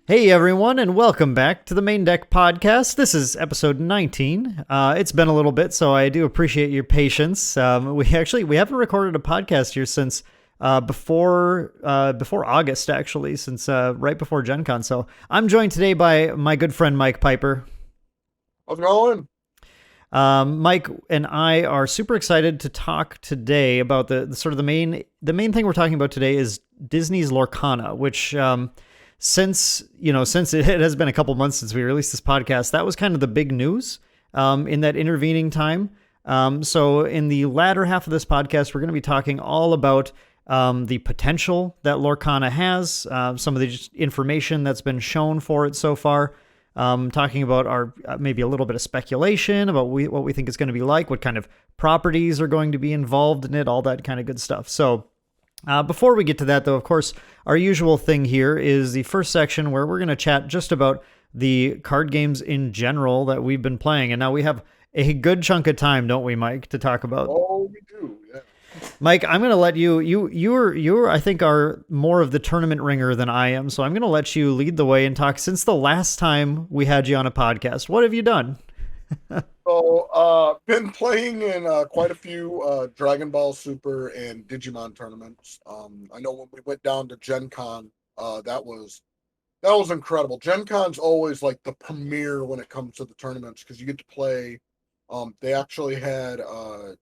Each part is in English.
Hey everyone, and welcome back to the Maindeck Podcast. This is episode 19. It's been a little bit, so I do appreciate your patience. We haven't recorded a podcast here since before August, actually, since right before GenCon. So I'm joined today by my good friend Mike Piper. How's it going? Mike and I are super excited to talk today about the main thing we're talking about today is Disney's Lorcana, which since it has been a couple months since we released this podcast, that was kind of the big news in that intervening time. So in the latter half of this podcast, we're going to be talking all about the potential that Lorcana has, some of the information that's been shown for it so far, talking about our maybe a little bit of speculation about what we think it's going to be like, what kind of properties are going to be involved in it, all that kind of good stuff. So before we get to that, though, of course, our usual thing here is the first section where we're going to chat just about the card games in general that we've been playing. And now we have a good chunk of time, don't we, Mike, to talk about? Oh, we do, yeah. Mike, I'm going to let you're I think are more of the tournament ringer than I am. So I'm going to let you lead the way and talk since the last time we had you on a podcast. What have you done? So, been playing in quite a few Dragon Ball Super and Digimon tournaments. I know when we went down to GenCon, that was incredible. GenCon's always like the premiere when it comes to the tournaments because you get to play. They actually had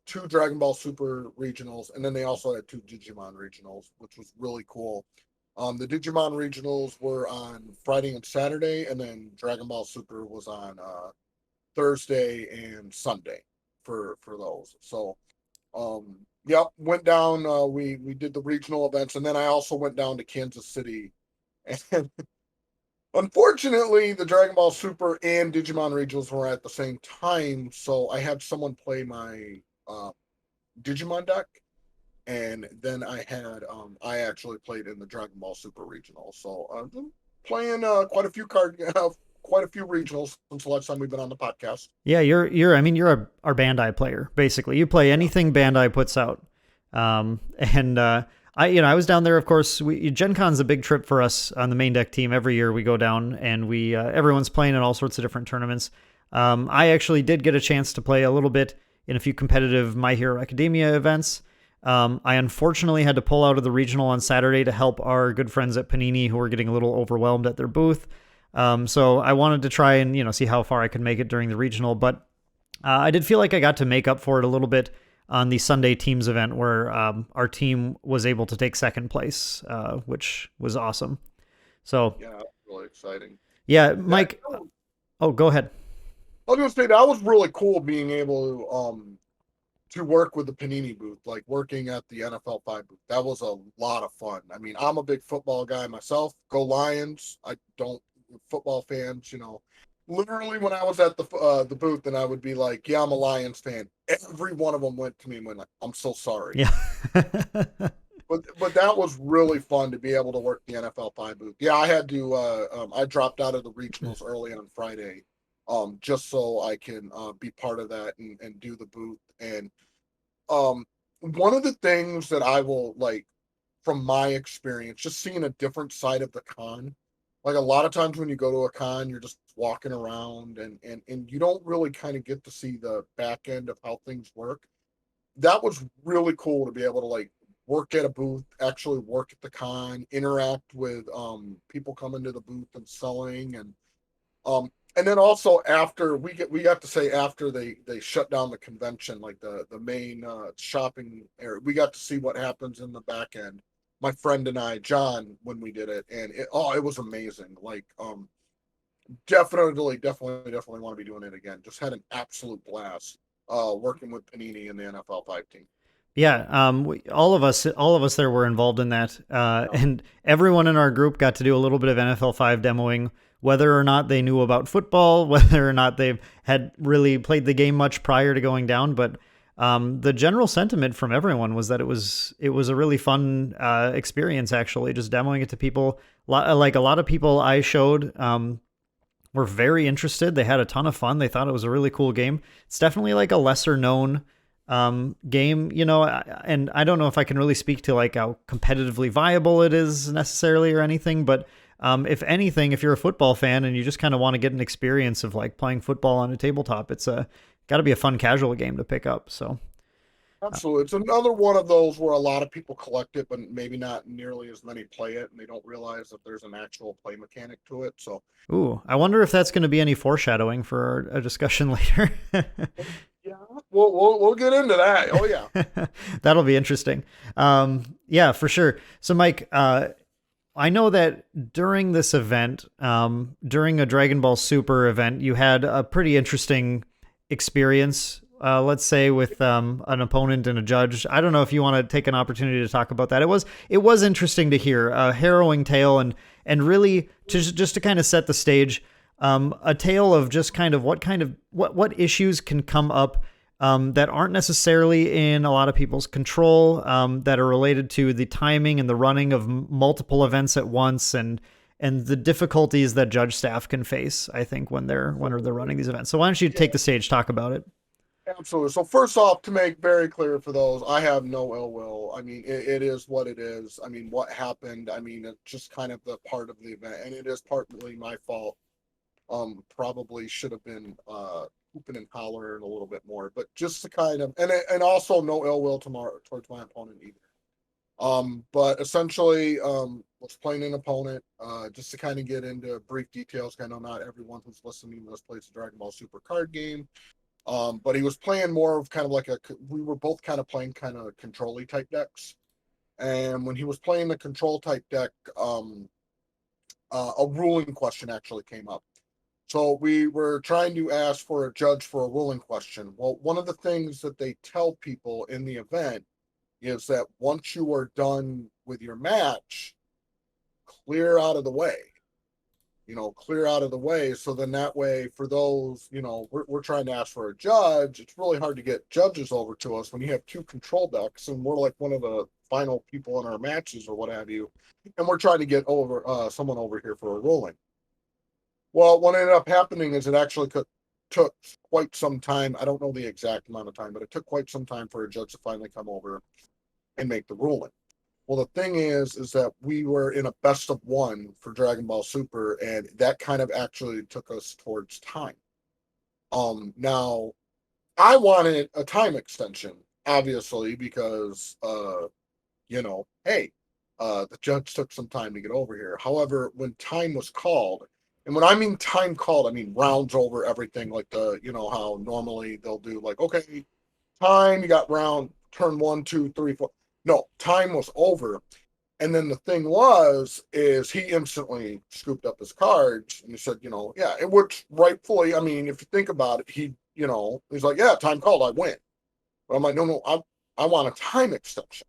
2 Dragon Ball Super regionals, and then they also had 2 Digimon regionals, which was really cool. The Digimon regionals were on Friday and Saturday, and then Dragon Ball Super was on Thursday and Sunday for those. So, went down. We did the regional events, and then I also went down to Kansas City, and unfortunately, the Dragon Ball Super and Digimon regionals were at the same time. So I had someone play my Digimon deck, and then I actually played in the Dragon Ball Super regional. So I've been playing quite a few regionals since the last time we've been on the podcast. Yeah, you're our Bandai player, basically. You play anything Bandai puts out. I was down there, of course. Gen Con's a big trip for us on the Maindeck team. Every year we go down and everyone's playing in all sorts of different tournaments. I actually did get a chance to play a little bit in a few competitive My Hero Academia events. I unfortunately had to pull out of the regional on Saturday to help our good friends at Panini who were getting a little overwhelmed at their booth. So I wanted to try and, see how far I could make it during the regional, but I did feel like I got to make up for it a little bit on the Sunday teams event where our team was able to take second place, which was awesome. So yeah, that's really exciting. Yeah, Mike. Oh, go ahead. I was going to say that was really cool being able to work with the Panini booth, like working at the NFL 5 booth. That was a lot of fun. I mean, I'm a big football guy myself. Go Lions. Football fans, literally when I was at the booth and I would be like, yeah, I'm a Lions fan. Every one of them went to me and went like, I'm so sorry. Yeah. but that was really fun to be able to work the NFL 5 booth. Yeah, I had to, I dropped out of the regionals early on Friday, just so I can be part of that and do the booth. And one of the things that I will like, from my experience, just seeing a different side of the con. Like a lot of times when you go to a con, you're just walking around and you don't really kind of get to see the back end of how things work. That was really cool to be able to like work at a booth, actually work at the con, interact with people coming to the booth and selling, and then also after we got to say after they shut down the convention, like the main shopping area, we got to see what happens in the back end. My friend and I, John, when we did it, and it was amazing. Like, definitely want to be doing it again. Just had an absolute blast working with Panini and the NFL 5 team. Yeah, all of us there were involved in that, and everyone in our group got to do a little bit of NFL 5 demoing, whether or not they knew about football, whether or not they had really played the game much prior to going down, but the general sentiment from everyone was that it was a really fun experience, actually, just demoing it to people. Like a lot of people I showed were very interested. They had a ton of fun. They thought it was a really cool game. It's definitely like a lesser known game, and I don't know if I can really speak to like how competitively viable it is necessarily or anything, but if anything, if you're a football fan and you just kind of want to get an experience of like playing football on a tabletop, it's got to be a fun casual game to pick up. So Absolutely. It's another one of those where a lot of people collect it, but maybe not nearly as many play it, and they don't realize that there's an actual play mechanic to it. So, ooh, I wonder if that's going to be any foreshadowing for a discussion later. yeah, we'll get into that. Oh yeah. That'll be interesting. Yeah, for sure. So, Mike, I know that during this event, during a Dragon Ball Super event, you had a pretty interesting experience. Let's say with an opponent and a judge. I don't know if you want to take an opportunity to talk about that. It was interesting to hear a harrowing tale and really just to kind of set the stage, a tale of just kind of what issues can come up that aren't necessarily in a lot of people's control, that are related to the timing and the running of multiple events at once, and the difficulties that judge staff can face, I think, when they're running these events. So why don't you take the stage, talk about it? Absolutely. So first off, to make very clear for those, I have no ill will. I mean, it is what it is. I mean, what happened, I mean, it's just kind of the part of the event, and it is partly my fault. Probably should have been hooping and hollering a little bit more, but just to kind of, and also no ill will towards my opponent either. But essentially, was playing an opponent, just to kind of get into brief details. I know not everyone who's listening to this plays the Dragon Ball Super card game. But he was playing more of kind of like we were both kind of playing kind of control-y type decks. And when he was playing the control type deck, a ruling question actually came up. So we were trying to ask for a judge for a ruling question. Well, one of the things that they tell people in the event is that once you are done with your match, clear out of the way. Clear out of the way. So then that way, for those, we're trying to ask for a judge. It's really hard to get judges over to us when you have two control decks and we're like one of the final people in our matches or what have you. And we're trying to get over someone over here for a ruling. Well, what ended up happening is it actually took quite some time. I don't know the exact amount of time, but it took quite some time for a judge to finally come over and make the ruling. Well, the thing is that we were in a best of one for Dragon Ball Super, and that kind of actually took us towards time. Now, I wanted a time extension, obviously, because, hey, the judge took some time to get over here. However, when time was called, and when I mean time called, I mean rounds over everything, like how normally they'll do, like, okay, time, you got round, turn 1, 2, 3, 4. No, time was over. And then the thing is he instantly scooped up his cards and he said, yeah, it works rightfully. I mean, if you think about it, he's like, yeah, time called, I win. But I'm like, no, I want a time extension.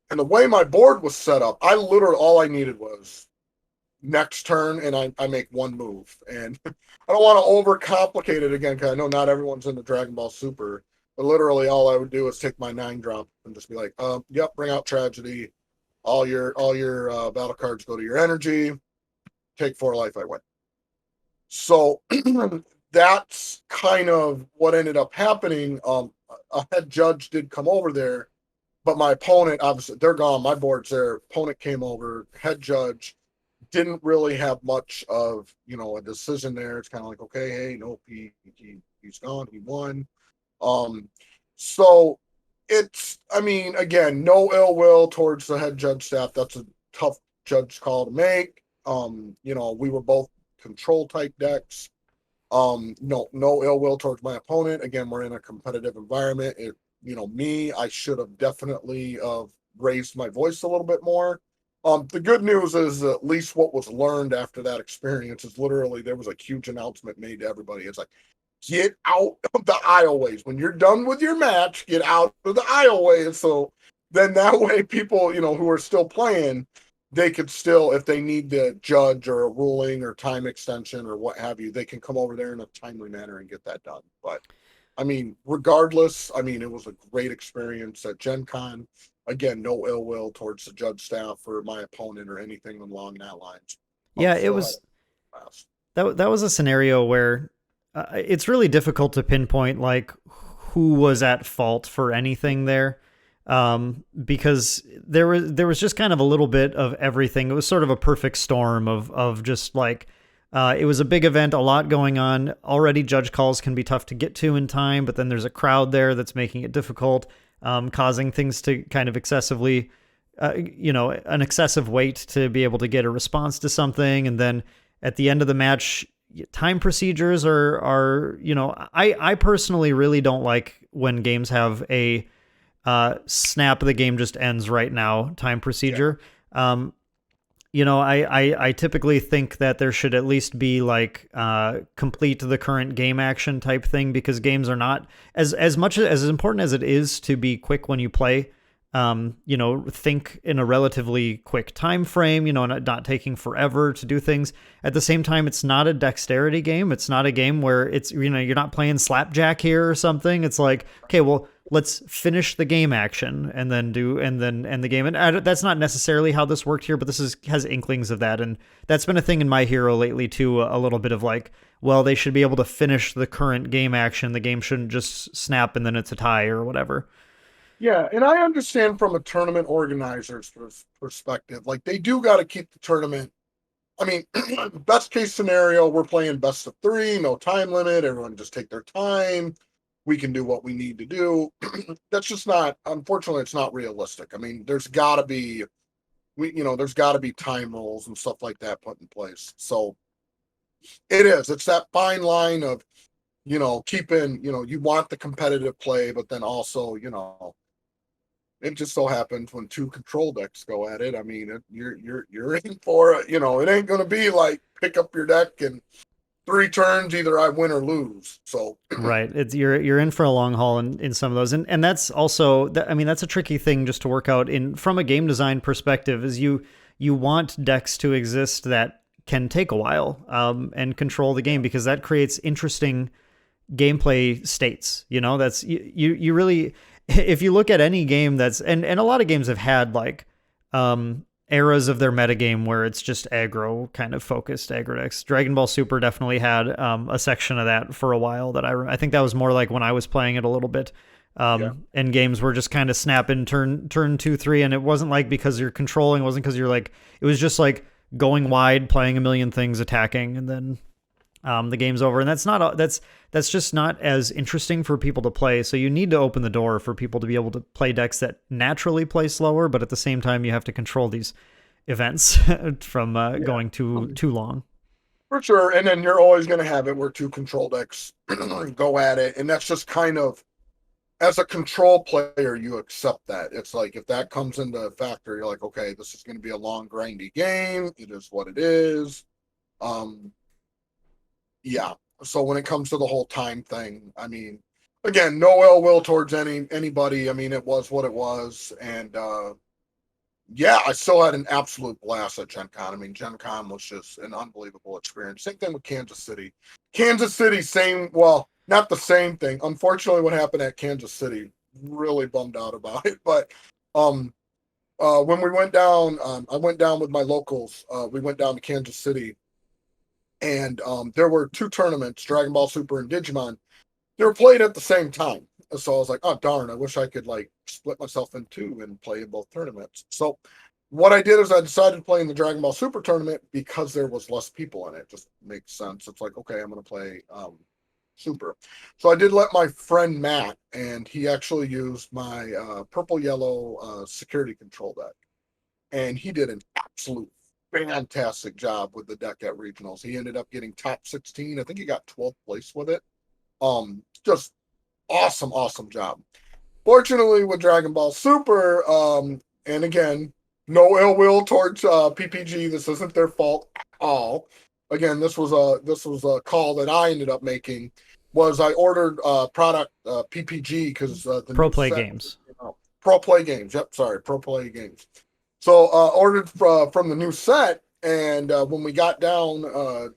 And the way my board was set up, I literally, all I needed was next turn and I make one move. And I don't want to overcomplicate it again, because I know not everyone's into Dragon Ball Super. But literally, all I would do is take my 9 drop and just be like, yep, bring out tragedy. All your battle cards go to your energy. Take 4 life, I win. So that's kind of what ended up happening. A head judge did come over there, but my opponent, obviously, they're gone. My board's there. Opponent came over. Head judge didn't really have much of a decision there. It's kind of like, okay, hey, nope, he's gone. He won. So it's, I mean, again, no ill will towards the head judge staff. That's a tough judge call to make. We were both control type decks. No ill will towards my opponent. Again, we're in a competitive environment. I should have definitely raised my voice a little bit more. The good news is at least what was learned after that experience is literally there was a huge announcement made to everybody. It's like, get out of the aisleways. When you're done with your match, get out of the aisleways. So then that way people, who are still playing, they could still, if they need to judge or a ruling or time extension or what have you, they can come over there in a timely manner and get that done. But I mean, regardless, I mean, it was a great experience at GenCon. Again, no ill will towards the judge staff or my opponent or anything along that lines. Yeah, it was that was a scenario where it's really difficult to pinpoint like who was at fault for anything there, because there was just kind of a little bit of everything. It was sort of a perfect storm of just like, it was a big event, a lot going on. Already, judge calls can be tough to get to in time, but then there's a crowd there that's making it difficult, causing things to kind of excessively, an excessive wait to be able to get a response to something. And then at the end of the match, time procedures are I personally really don't like when games have a snap, the game just ends right now time procedure. I typically think that there should at least be like complete the current game action type thing, because games are not as much as important as it is to be quick when you play. Think in a relatively quick time frame, not taking forever to do things. At the same time, it's not a dexterity game. It's not a game where it's, you're not playing slapjack here or something. It's like, okay, well, let's finish the game action and then end the game. And that's not necessarily how this worked here, but this has inklings of that. And that's been a thing in My Hero lately too, a little bit of like, well, they should be able to finish the current game action. The game shouldn't just snap and then it's a tie or whatever. Yeah, and I understand from a tournament organizer's perspective, like they do got to keep the tournament. I mean, best case scenario, we're playing best of 3, no time limit. Everyone just take their time. We can do what we need to do. That's just not, unfortunately, it's not realistic. I mean, there's got to be, there's got to be time rules and stuff like that put in place. So it's that fine line of, keeping, you want the competitive play, but then also, it just so happens when 2 control decks go at it. I mean, you're in for it. It ain't going to be like pick up your deck and 3 turns, either I win or lose. So right, it's you're in for a long haul in some of those, and that's also that's a tricky thing just to work out from a game design perspective. Is you want decks to exist that can take a while and control the game, because that creates interesting gameplay states. That's you really. If you look at any game that's, and a lot of games have had like eras of their metagame where it's just aggro kind of focused aggro decks. Dragon Ball Super definitely had a section of that for a while that I think that was more like when I was playing it a little bit. And games were just kind of snap in turn 2, 3. And it wasn't like because you're controlling, it wasn't because you're like, it was just like going wide, playing a million things, attacking, and then the game's over. And that's just not as interesting for people to play. So you need to open the door for people to be able to play decks that naturally play slower, but at the same time, you have to control these events from going too long. For sure. And then you're always going to have it where 2 control decks go at it. And that's just kind of, as a control player, you accept that. It's like, if that comes into a factor, you're like, okay, this is going to be a long, grindy game. It is what it is. Yeah. So when it comes to the whole time thing, I mean, again, no ill will towards anybody. I mean, it was what it was. And I still had an absolute blast at GenCon. I mean, GenCon was just an unbelievable experience. Same thing with Kansas City. Kansas City, not the same thing. Unfortunately, what happened at Kansas City, really bummed out about it. But when we went down, I went down with my locals. We went down to Kansas City. And there were 2 tournaments, Dragon Ball Super and Digimon. They were played at the same time. So I was like, oh, darn, I wish I could like split myself in 2 and play in both tournaments. So what I did is I decided to play in the Dragon Ball Super tournament because there was less people in it. Just makes sense. It's like, okay, I'm going to play Super. So I did let my friend Matt, and he actually used my purple-yellow security control deck. And he did an absolute fantastic job with the deck at regionals. He ended up getting top 16. I think he got 12th place with it. Just awesome job. Fortunately, with Dragon Ball Super, and again, no ill will towards PPG. This isn't their fault at all. Again, this was a call that I ended up making. Was I ordered product PPG because the Pro Play Games. Pro Play Games. Yep, sorry, Pro Play Games. So ordered from the new set, and when we got down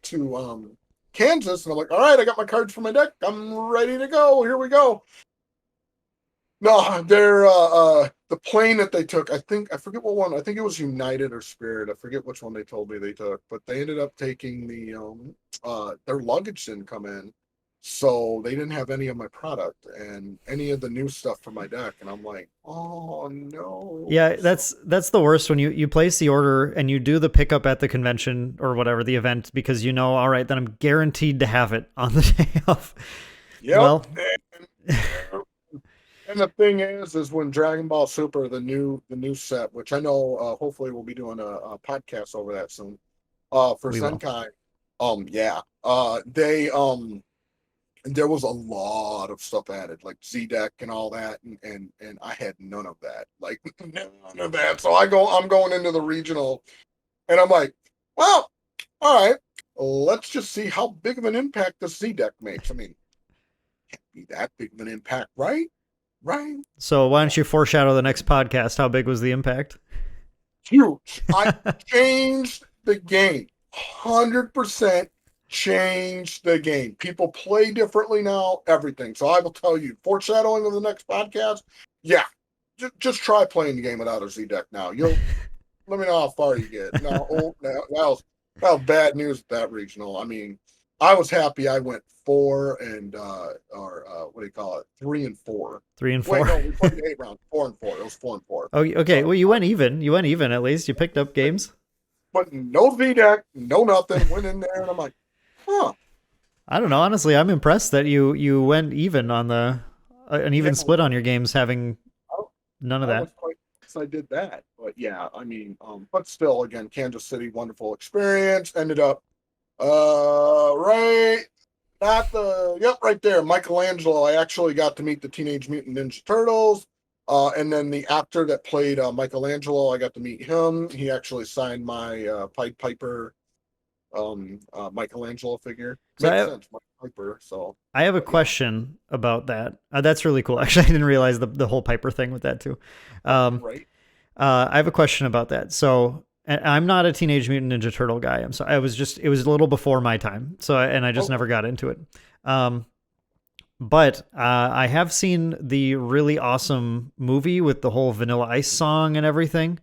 to Kansas, and I'm like, all right, I got my cards for my deck. I'm ready to go. Here we go. No, they're the plane that they took. I forget what one. I think it was United or Spirit. I forget which one they told me they took, but they ended up taking the their luggage didn't come in. So they didn't have any of my product and any of the new stuff for my deck. And I'm like, oh no. Yeah, So, that's the worst when you place the order and you do the pickup at the convention or whatever the event because you know, all right, then I'm guaranteed to have it on the day of. yep. Well, And the thing is when Dragon Ball Super, the new set, which I know, hopefully we'll be doing a podcast over that soon. For we will. Zenkai, yeah, they there was a lot of stuff added, like Z deck and all that, and I had none of that, like none of that. So I'm going into the regional, and I'm like, well, all right, let's just see how big of an impact the Z deck makes. I mean, can't be that big of an impact, right? Right? So why don't you foreshadow the next podcast? How big was the impact? Huge. I changed the game. 100% changed the game. People play differently now, everything. So I will tell you, foreshadowing of the next podcast, yeah, just try playing the game without a Z deck now. You'll let me know how far you get. No, that was bad news at that regional. I mean, I was happy I went 4 and or what do you call it? 3 and 4. 3 and 4. Wait, no, we played 8 rounds. 4 and 4. It was 4 and 4. Oh, okay. So, Well, you went even. You went even at least. You picked up games. but no V deck, no nothing. Went in there and I'm like, huh. I don't know. Honestly, I'm impressed that you went even on the an Yeah, even split on your games, having I, none of I was that. quite I did that. But yeah, I mean, but still, again, Kansas City, wonderful experience. Ended up right not the yep, right there. Michelangelo. I actually got to meet the Teenage Mutant Ninja Turtles. And then the actor that played Michelangelo, I got to meet him. He actually signed my Pied Piper Michelangelo figure. Makes So sense, Mike Piper. So, I have a but yeah, question about that. That's really cool. Actually, I didn't realize the whole Piper thing with that too. Um, right. I have a question about that. So and I'm not a Teenage Mutant Ninja Turtle guy. I'm so I was just it was a little before my time. So and I just Okay. never got into it. Um, but I have seen the really awesome movie with the whole Vanilla Ice song and everything.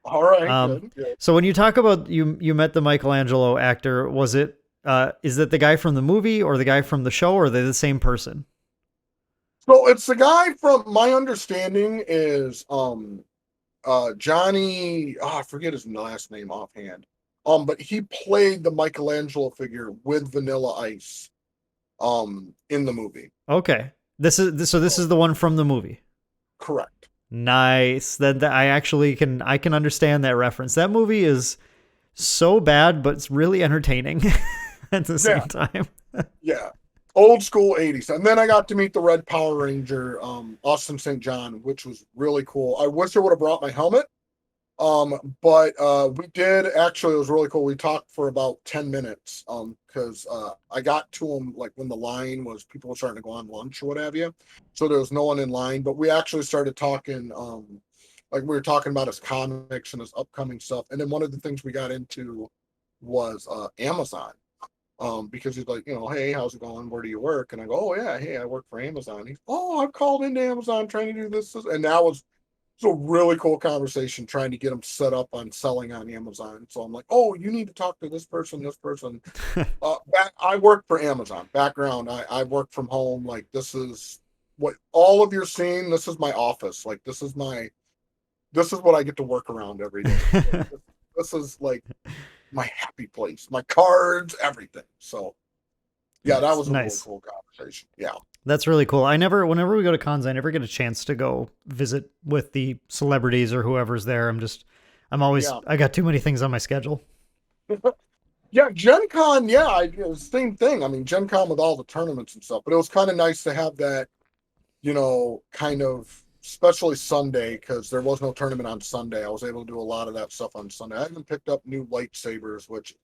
All right. Um, Good. Good. so when you talk about you met the Michelangelo actor, was it is that the guy from the movie or the guy from the show, or are they the same person? So it's the guy from my understanding is Johnny. Oh, I forget his last name offhand. But he played the Michelangelo figure with Vanilla Ice in the movie. Okay, this So, is the one from the movie. correct. Nice. Then I actually can understand that reference. That movie is so bad, but it's really entertaining at the same Yeah. time. Yeah. Old school 80s. And then I got to meet the Red Power Ranger, Austin St. John, which was really cool. I wish I would have brought my helmet. But we did actually, it was really cool. We talked for about 10 minutes. Because I got to him like when the line was people were starting to go on lunch or what have you. So there was no one in line, but we actually started talking, like we were talking about his comics and his upcoming stuff. And then one of the things we got into was Amazon. Because he's like, hey, how's it going? Where do you work? And I go, oh yeah, hey, I work for Amazon. He's, oh, I've called into Amazon trying to do this. And that was it's a really cool conversation trying to get them set up on selling on Amazon. So I'm like, oh, you need to talk to this person, this person. I work for Amazon. Background, I work from home. Like this is what all of you're seeing. This is my office. Like this is what I get to work around every day. Like, this is like my happy place. My cards, everything. So yeah, that Nice, was a really nice. cool conversation. Yeah. That's really cool. Whenever we go to cons, I never get a chance to go visit with the celebrities or whoever's there. Yeah. I got too many things on my schedule. Yeah, Gen Con, yeah, it was the same thing. I mean, Gen Con with all the tournaments and stuff, but it was kind of nice to have that, kind of, especially Sunday, because there was no tournament on Sunday. I was able to do a lot of that stuff on Sunday. I even picked up new lightsabers, which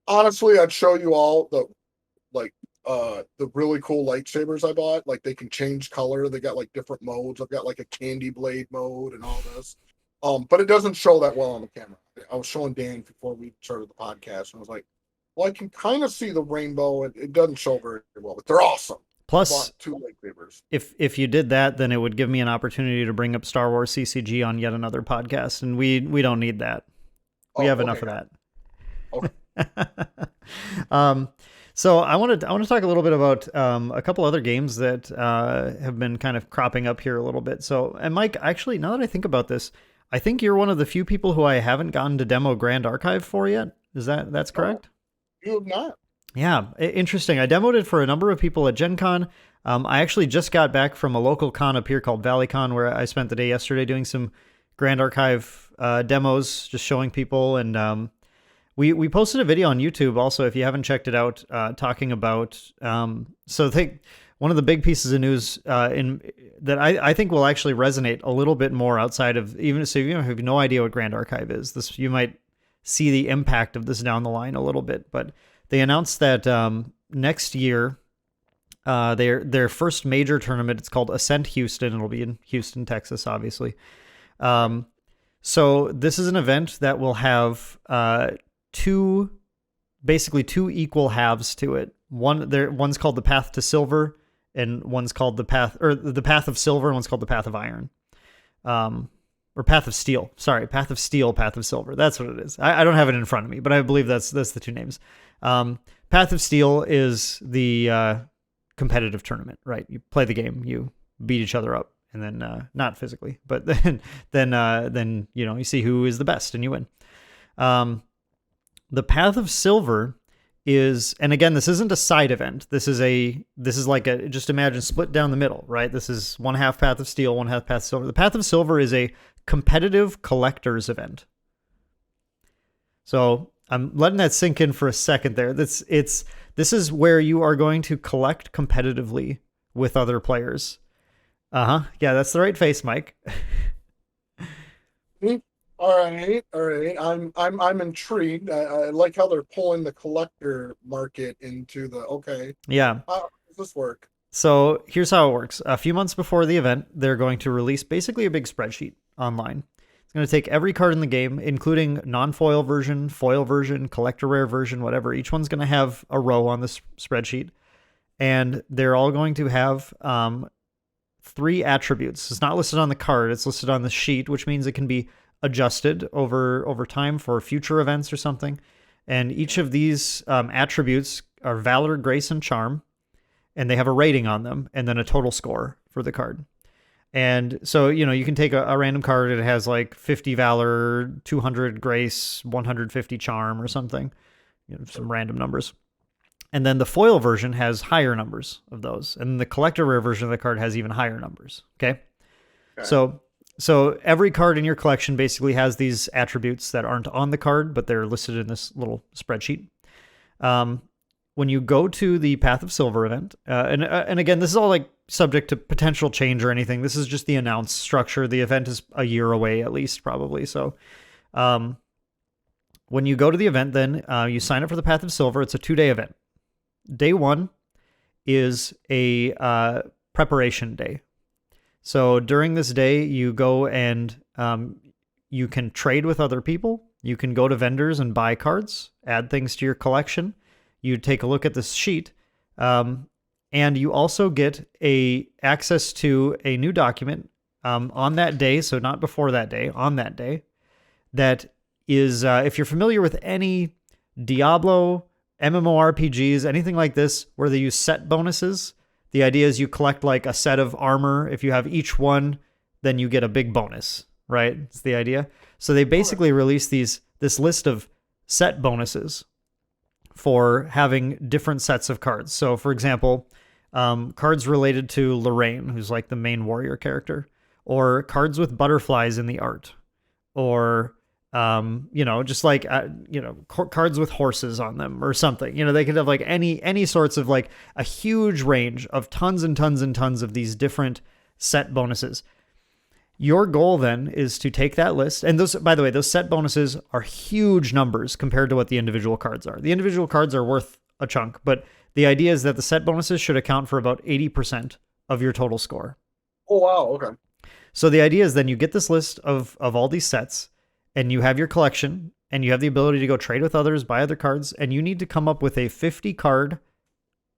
honestly, I'd show you all like, the really cool lightsabers I bought. Like, they can change color. They got, like, different modes. I've got, like, a candy blade mode and all this. But it doesn't show that well on the camera. I was showing Dan before we started the podcast, and I was like, well, I can kind of see the rainbow. It doesn't show very well, but they're awesome. I Plus, bought 2 lightsabers. if you did that, then it would give me an opportunity to bring up Star Wars CCG on yet another podcast, and we don't need that. We Oh, have okay. enough of Okay. that. um, So I want to talk a little bit about a couple other games that have been kind of cropping up here a little bit. So, and Mike, actually, now that I think about this, I think you're one of the few people who I haven't gotten to demo Grand Archive for yet. That's correct? You have not. Yeah, interesting. I demoed it for a number of people at GenCon. I actually just got back from a local con up here called ValleyCon, where I spent the day yesterday doing some Grand Archive demos, just showing people. And we posted a video on YouTube also, if you haven't checked it out, talking about. So one of the big pieces of news in that I think will actually resonate a little bit more outside of even so you have no idea what Grand Archive is. This you might see the impact of this down the line a little bit, but they announced that next year, their first major tournament, it's called Ascent Houston. It'll be in Houston, Texas, obviously. So this is an event that will have two equal halves to it. One's called the Path to Silver, and one's called the Path of Silver, and one's called the Path of Iron. Or Path of Steel. Sorry, Path of Steel, Path of Silver. That's what it is. I don't have it in front of me, but I believe that's the two names. Path of Steel is the competitive tournament, right? You play the game, you beat each other up, and then not physically, but then you see who is the best, and you win. The Path of Silver is, and again, this isn't a side event. This is like just imagine split down the middle, right? This is one half Path of Steel, one half Path of Silver. The Path of Silver is a competitive collector's event. So I'm letting that sink in for a second there. This is where you are going to collect competitively with other players. Yeah, that's the right face, Mike. All right. I'm intrigued. I like how they're pulling the collector market into the okay. Yeah. How does this work? So here's how it works. A few months before the event, they're going to release basically a big spreadsheet online. It's going to take every card in the game, including non-foil version, foil version, collector rare version, whatever. Each one's going to have a row on this spreadsheet, and they're all going to have 3 attributes. It's not listed on the card. It's listed on the sheet, which means it can be adjusted over time for future events or something. And each of these attributes are Valor, Grace, and Charm, and they have a rating on them, and then a total score for the card. And so, you can take a random card. It has like 50 Valor, 200 Grace, 150 Charm or something, some random numbers. And then the foil version has higher numbers of those. And the collector rare version of the card has even higher numbers. Okay. So every card in your collection basically has these attributes that aren't on the card, but they're listed in this little spreadsheet. When you go to the Path of Silver event, and again, this is all like subject to potential change or anything. This is just the announced structure. The event is a year away at least, probably. So when you go to the event, then you sign up for the Path of Silver. It's a 2-day event. Day 1 is a preparation day. So during this day, you go and you can trade with other people. You can go to vendors and buy cards, add things to your collection. You take a look at this sheet, and you also get access to a new document on that day, so not before that day, on that day, that is, if you're familiar with any Diablo, MMORPGs, anything like this, where they use set bonuses, the idea is you collect like a set of armor. If you have each one, then you get a big bonus, right? It's the idea. So they basically release this list of set bonuses for having different sets of cards. So for example, cards related to Lorraine, who's like the main warrior character, or cards with butterflies in the art, or just like cards with horses on them or something. They could have like any sorts of like a huge range of tons and tons and tons of these different set bonuses. Your goal then is to take that list, and those, by the way, those set bonuses are huge numbers compared to what the individual cards are. The individual cards are worth a chunk, but the idea is that the set bonuses should account for about 80% of your total score. Oh, wow. Okay. So the idea is then you get this list of all these sets, and you have your collection, and you have the ability to go trade with others, buy other cards, and you need to come up with a 50 card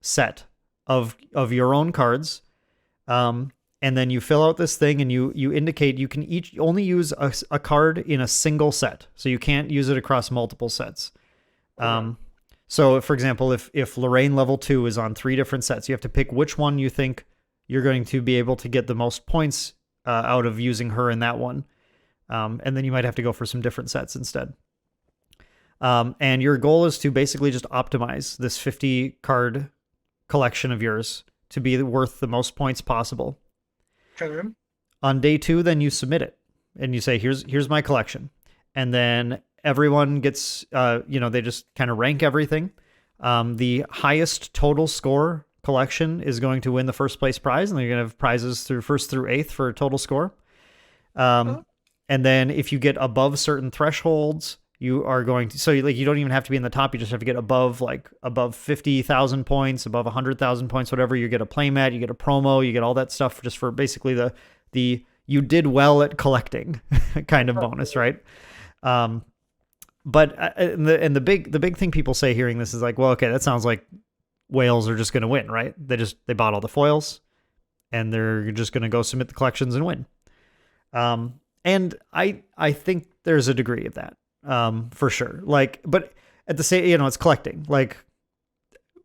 set of your own cards. And then you fill out this thing, and you indicate you can only use a card in a single set. So you can't use it across multiple sets. So, for example, if Lorraine level 2 is on 3 different sets, you have to pick which one you think you're going to be able to get the most points out of using her in that one. And then you might have to go for some different sets instead. And your goal is to basically just optimize this 50 card collection of yours to be worth the most points possible. Okay. On day 2, then you submit it and you say, here's my collection. And then everyone gets, they just kind of rank everything. The highest total score collection is going to win the first place prize, and they're going to have prizes through 1st through 8th for a total score. And then if you get above certain thresholds, you are going to, so you don't even have to be in the top. You just have to get above 50,000 points, above 100,000 points, whatever. You get a playmat, you get a promo, you get all that stuff just for basically the you did well at collecting kind of bonus, right? But the big thing people say hearing this is like, well, okay, that sounds like whales are just going to win, right? They bought all the foils and they're just going to go submit the collections and win. And I think there's a degree of that, for sure. Like, but at the same, it's collecting. Like,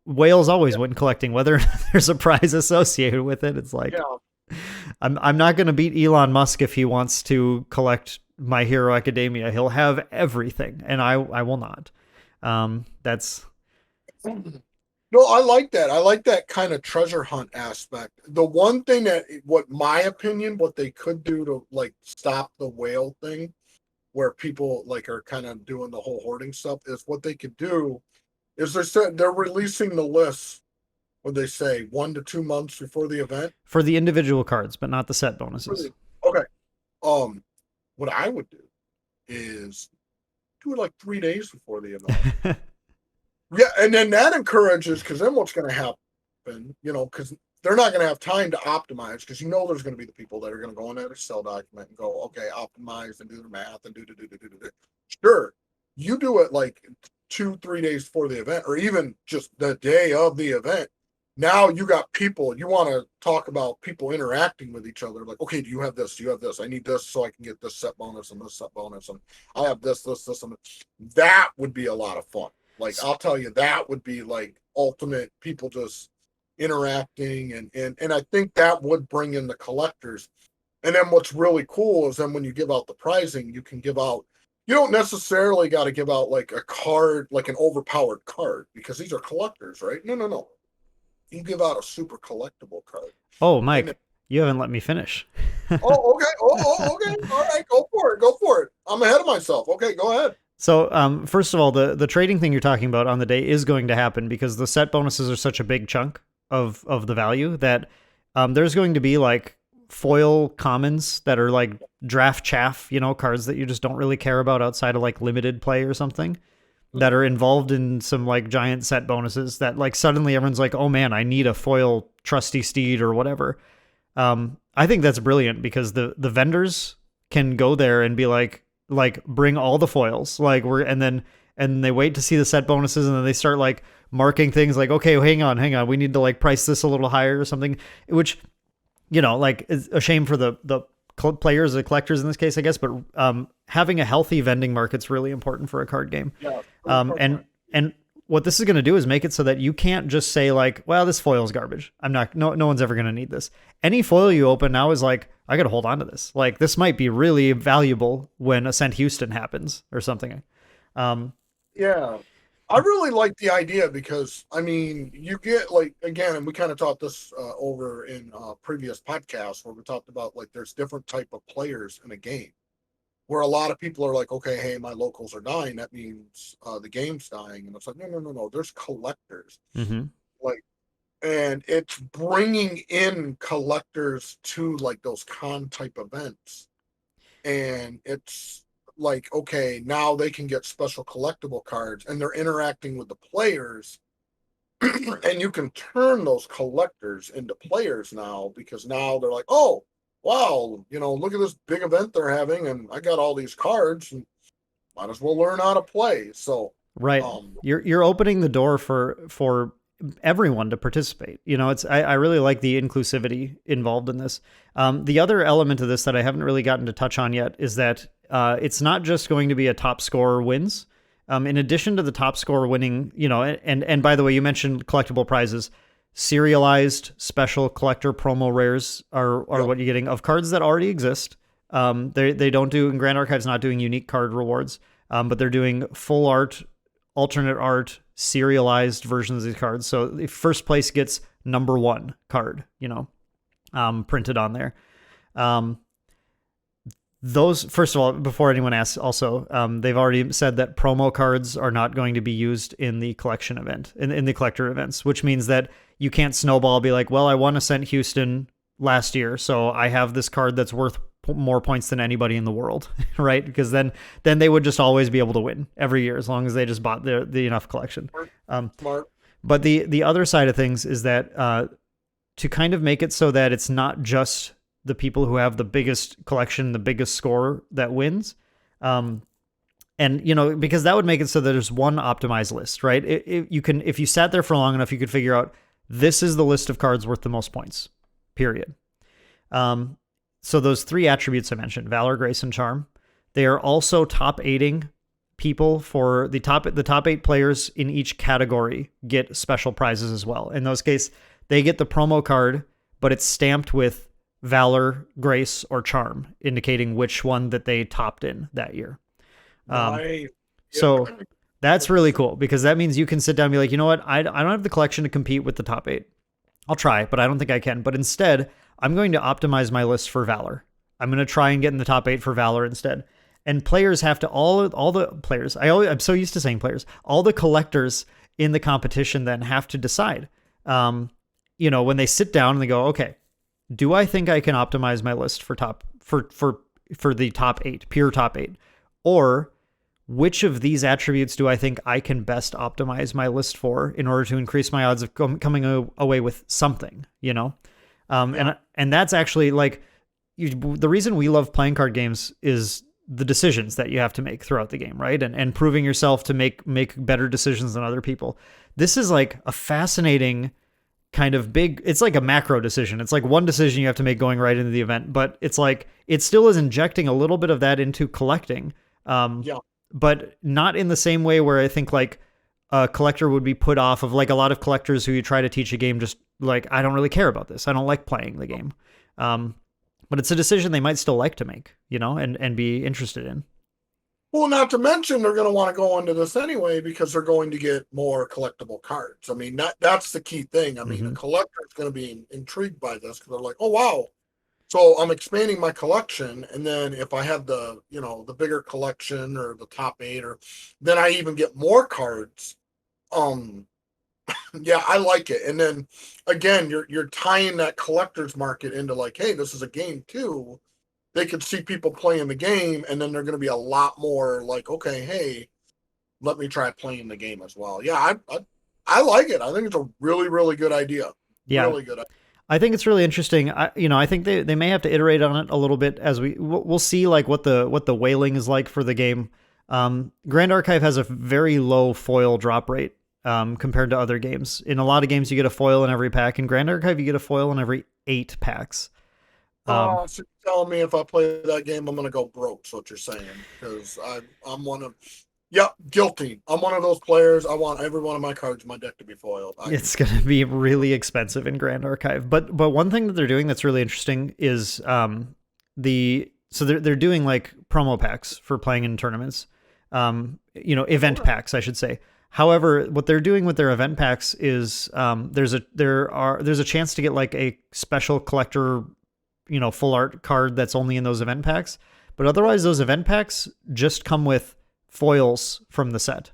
whales always win collecting, whether there's a prize associated with it. It's like, I'm not going to beat Elon Musk if he wants to collect My Hero Academia. He'll have everything, and I will not. That's. No, I like that. I like that kind of treasure hunt aspect. The one thing what they could do to like stop the whale thing, where people like are kind of doing the whole hoarding stuff, is what they could do is they're releasing the list when they say 1 to 2 months before the event for the individual cards, but not the set bonuses. Okay. What I would do is do it like 3 days before the event. Yeah, and then that encourages, because then what's going to happen, because they're not going to have time to optimize, because there's going to be the people that are going to go in that Excel document and go, okay, optimize and do the math and do. Sure, you do it like 2-3 days before the event, or even just the day of the event. Now you got people, you want to talk about people interacting with each other. Like, okay, do you have this? Do you have this? I need this so I can get this set bonus and this set bonus. And I have this, and that would be a lot of fun. Like, I'll tell you, that would be like ultimate people just interacting. And I think that would bring in the collectors. And then what's really cool is then when you give out the prizing, you can give out, you don't necessarily got to give out like a card, like an overpowered card, because these are collectors, right? No. You give out a super collectible card. Oh, Mike, you haven't let me finish. Okay. Okay. All right, go for it. I'm ahead of myself. Okay, go ahead. So, first of all, the trading thing you're talking about on the day is going to happen because the set bonuses are such a big chunk of the value that there's going to be like foil commons that are like draft chaff, cards that you just don't really care about outside of like limited play or something, that are involved in some like giant set bonuses that like suddenly everyone's like, oh man, I need a foil trusty steed or whatever. I think that's brilliant because the vendors can go there and be like bring all the foils, and they wait to see the set bonuses, and then they start like marking things like, okay, hang on, we need to like price this a little higher or something, which like is a shame for the players, the collectors in this case, I guess, but having a healthy vending market's really important for a card game. Yeah, and what this is going to do is make it so that you can't just say like, well, this foil is garbage. No one's ever going to need this. Any foil you open now is like, I got to hold on to this. Like, this might be really valuable when Ascent Houston happens or something. Yeah. I really like the idea because, I mean, you get like, again, and we kind of talked this over in previous podcasts where we talked about like there's different type of players in a game where a lot of people are like, okay, hey, my locals are dying. That means the game's dying. And it's like, no. There's collectors. Mm-hmm. Like, and it's bringing in collectors to like those con type events. And it's like, okay, now they can get special collectible cards and they're interacting with the players. And you can turn those collectors into players now because now they're like, oh, wow, look at this big event they're having, and I got all these cards, and might as well learn how to play. So right, you're opening the door for everyone to participate. I really like the inclusivity involved in this. The other element of this that I haven't really gotten to touch on yet is that it's not just going to be a top scorer wins. In addition to the top score winning, and by the way, you mentioned collectible prizes. Serialized special collector promo rares are what you're getting of cards that already exist. They don't do, and Grand Archive's not doing unique card rewards, but they're doing full art, alternate art, serialized versions of these cards. So the first place gets number 1 card, printed on there. Those, first of all, before anyone asks, also, they've already said that promo cards are not going to be used in the collection event, in the collector events, which means that you can't snowball, be like, well, I won a St. Houston last year, so I have this card that's worth more points than anybody in the world, right? Because then they would just always be able to win every year as long as they just bought the enough collection. Smart. But the other side of things is that to kind of make it so that it's not just the people who have the biggest collection, the biggest score that wins. And, because that would make it so that there's one optimized list, right? If you sat there for long enough, you could figure out this is the list of cards worth the most points, period. So those 3 attributes I mentioned, Valor, Grace, and Charm, they are also top 8ing people for the top 8 players in each category get special prizes as well. In those cases, they get the promo card, but it's stamped with Valor, Grace, or Charm, indicating which one that they topped in that year. So that's really cool because that means you can sit down and be like, you know what? I don't have the collection to compete with the top 8. I'll try, but I don't think I can. But instead, I'm going to optimize my list for Valor. I'm going to try and get in the top 8 for Valor instead. And players have to, all the players, I'm so used to saying players, all the collectors in the competition then have to decide, when they sit down and they go, okay, do I think I can optimize my list for the top 8, pure top 8? Or which of these attributes do I think I can best optimize my list for in order to increase my odds of coming away with something, And that's actually like the reason we love playing card games is the decisions that you have to make throughout the game, right? And proving yourself to make better decisions than other people. This is like a fascinating kind of big, it's like a macro decision. It's like one decision you have to make going right into the event, but it's like, it still is injecting a little bit of that into collecting. But not in the same way where I think like a collector would be put off of, like a lot of collectors who you try to teach a game, just like, I don't really care about this. I don't like playing the game. But it's a decision they might still like to make, and be interested in. Well, not to mention they're going to want to go into this anyway because they're going to get more collectible cards. I mean, that's the key thing. I mean, a collector is going to be intrigued by this because they're like, oh, wow. So I'm expanding my collection. And then if I have the bigger collection or the top 8, or then I even get more cards. Yeah, I like it. And then again, you're tying that collector's market into like, hey, this is a game too. They could see people playing the game, and then they're going to be a lot more like, okay, hey, let me try playing the game as well. Yeah, I like it. I think it's a really, really good idea. Yeah, really good. I think it's really interesting. I think they may have to iterate on it a little bit as we'll see like what the whaling is like for the game. Grand Archive has a very low foil drop rate compared to other games. In a lot of games, you get a foil in every pack. In Grand Archive, you get a foil in every 8 packs. So you're telling me if I play that game, I'm going to go broke, is what you're saying. Because I'm one of, guilty. I'm one of those players. I want every one of my cards in my deck to be foiled. It's going to be really expensive in Grand Archive. But one thing that they're doing that's really interesting is they're doing like promo packs for playing in tournaments. Event packs, I should say. However, what they're doing with their event packs is there's a chance to get like a special collector, full art card that's only in those event packs. But otherwise, those event packs just come with foils from the set.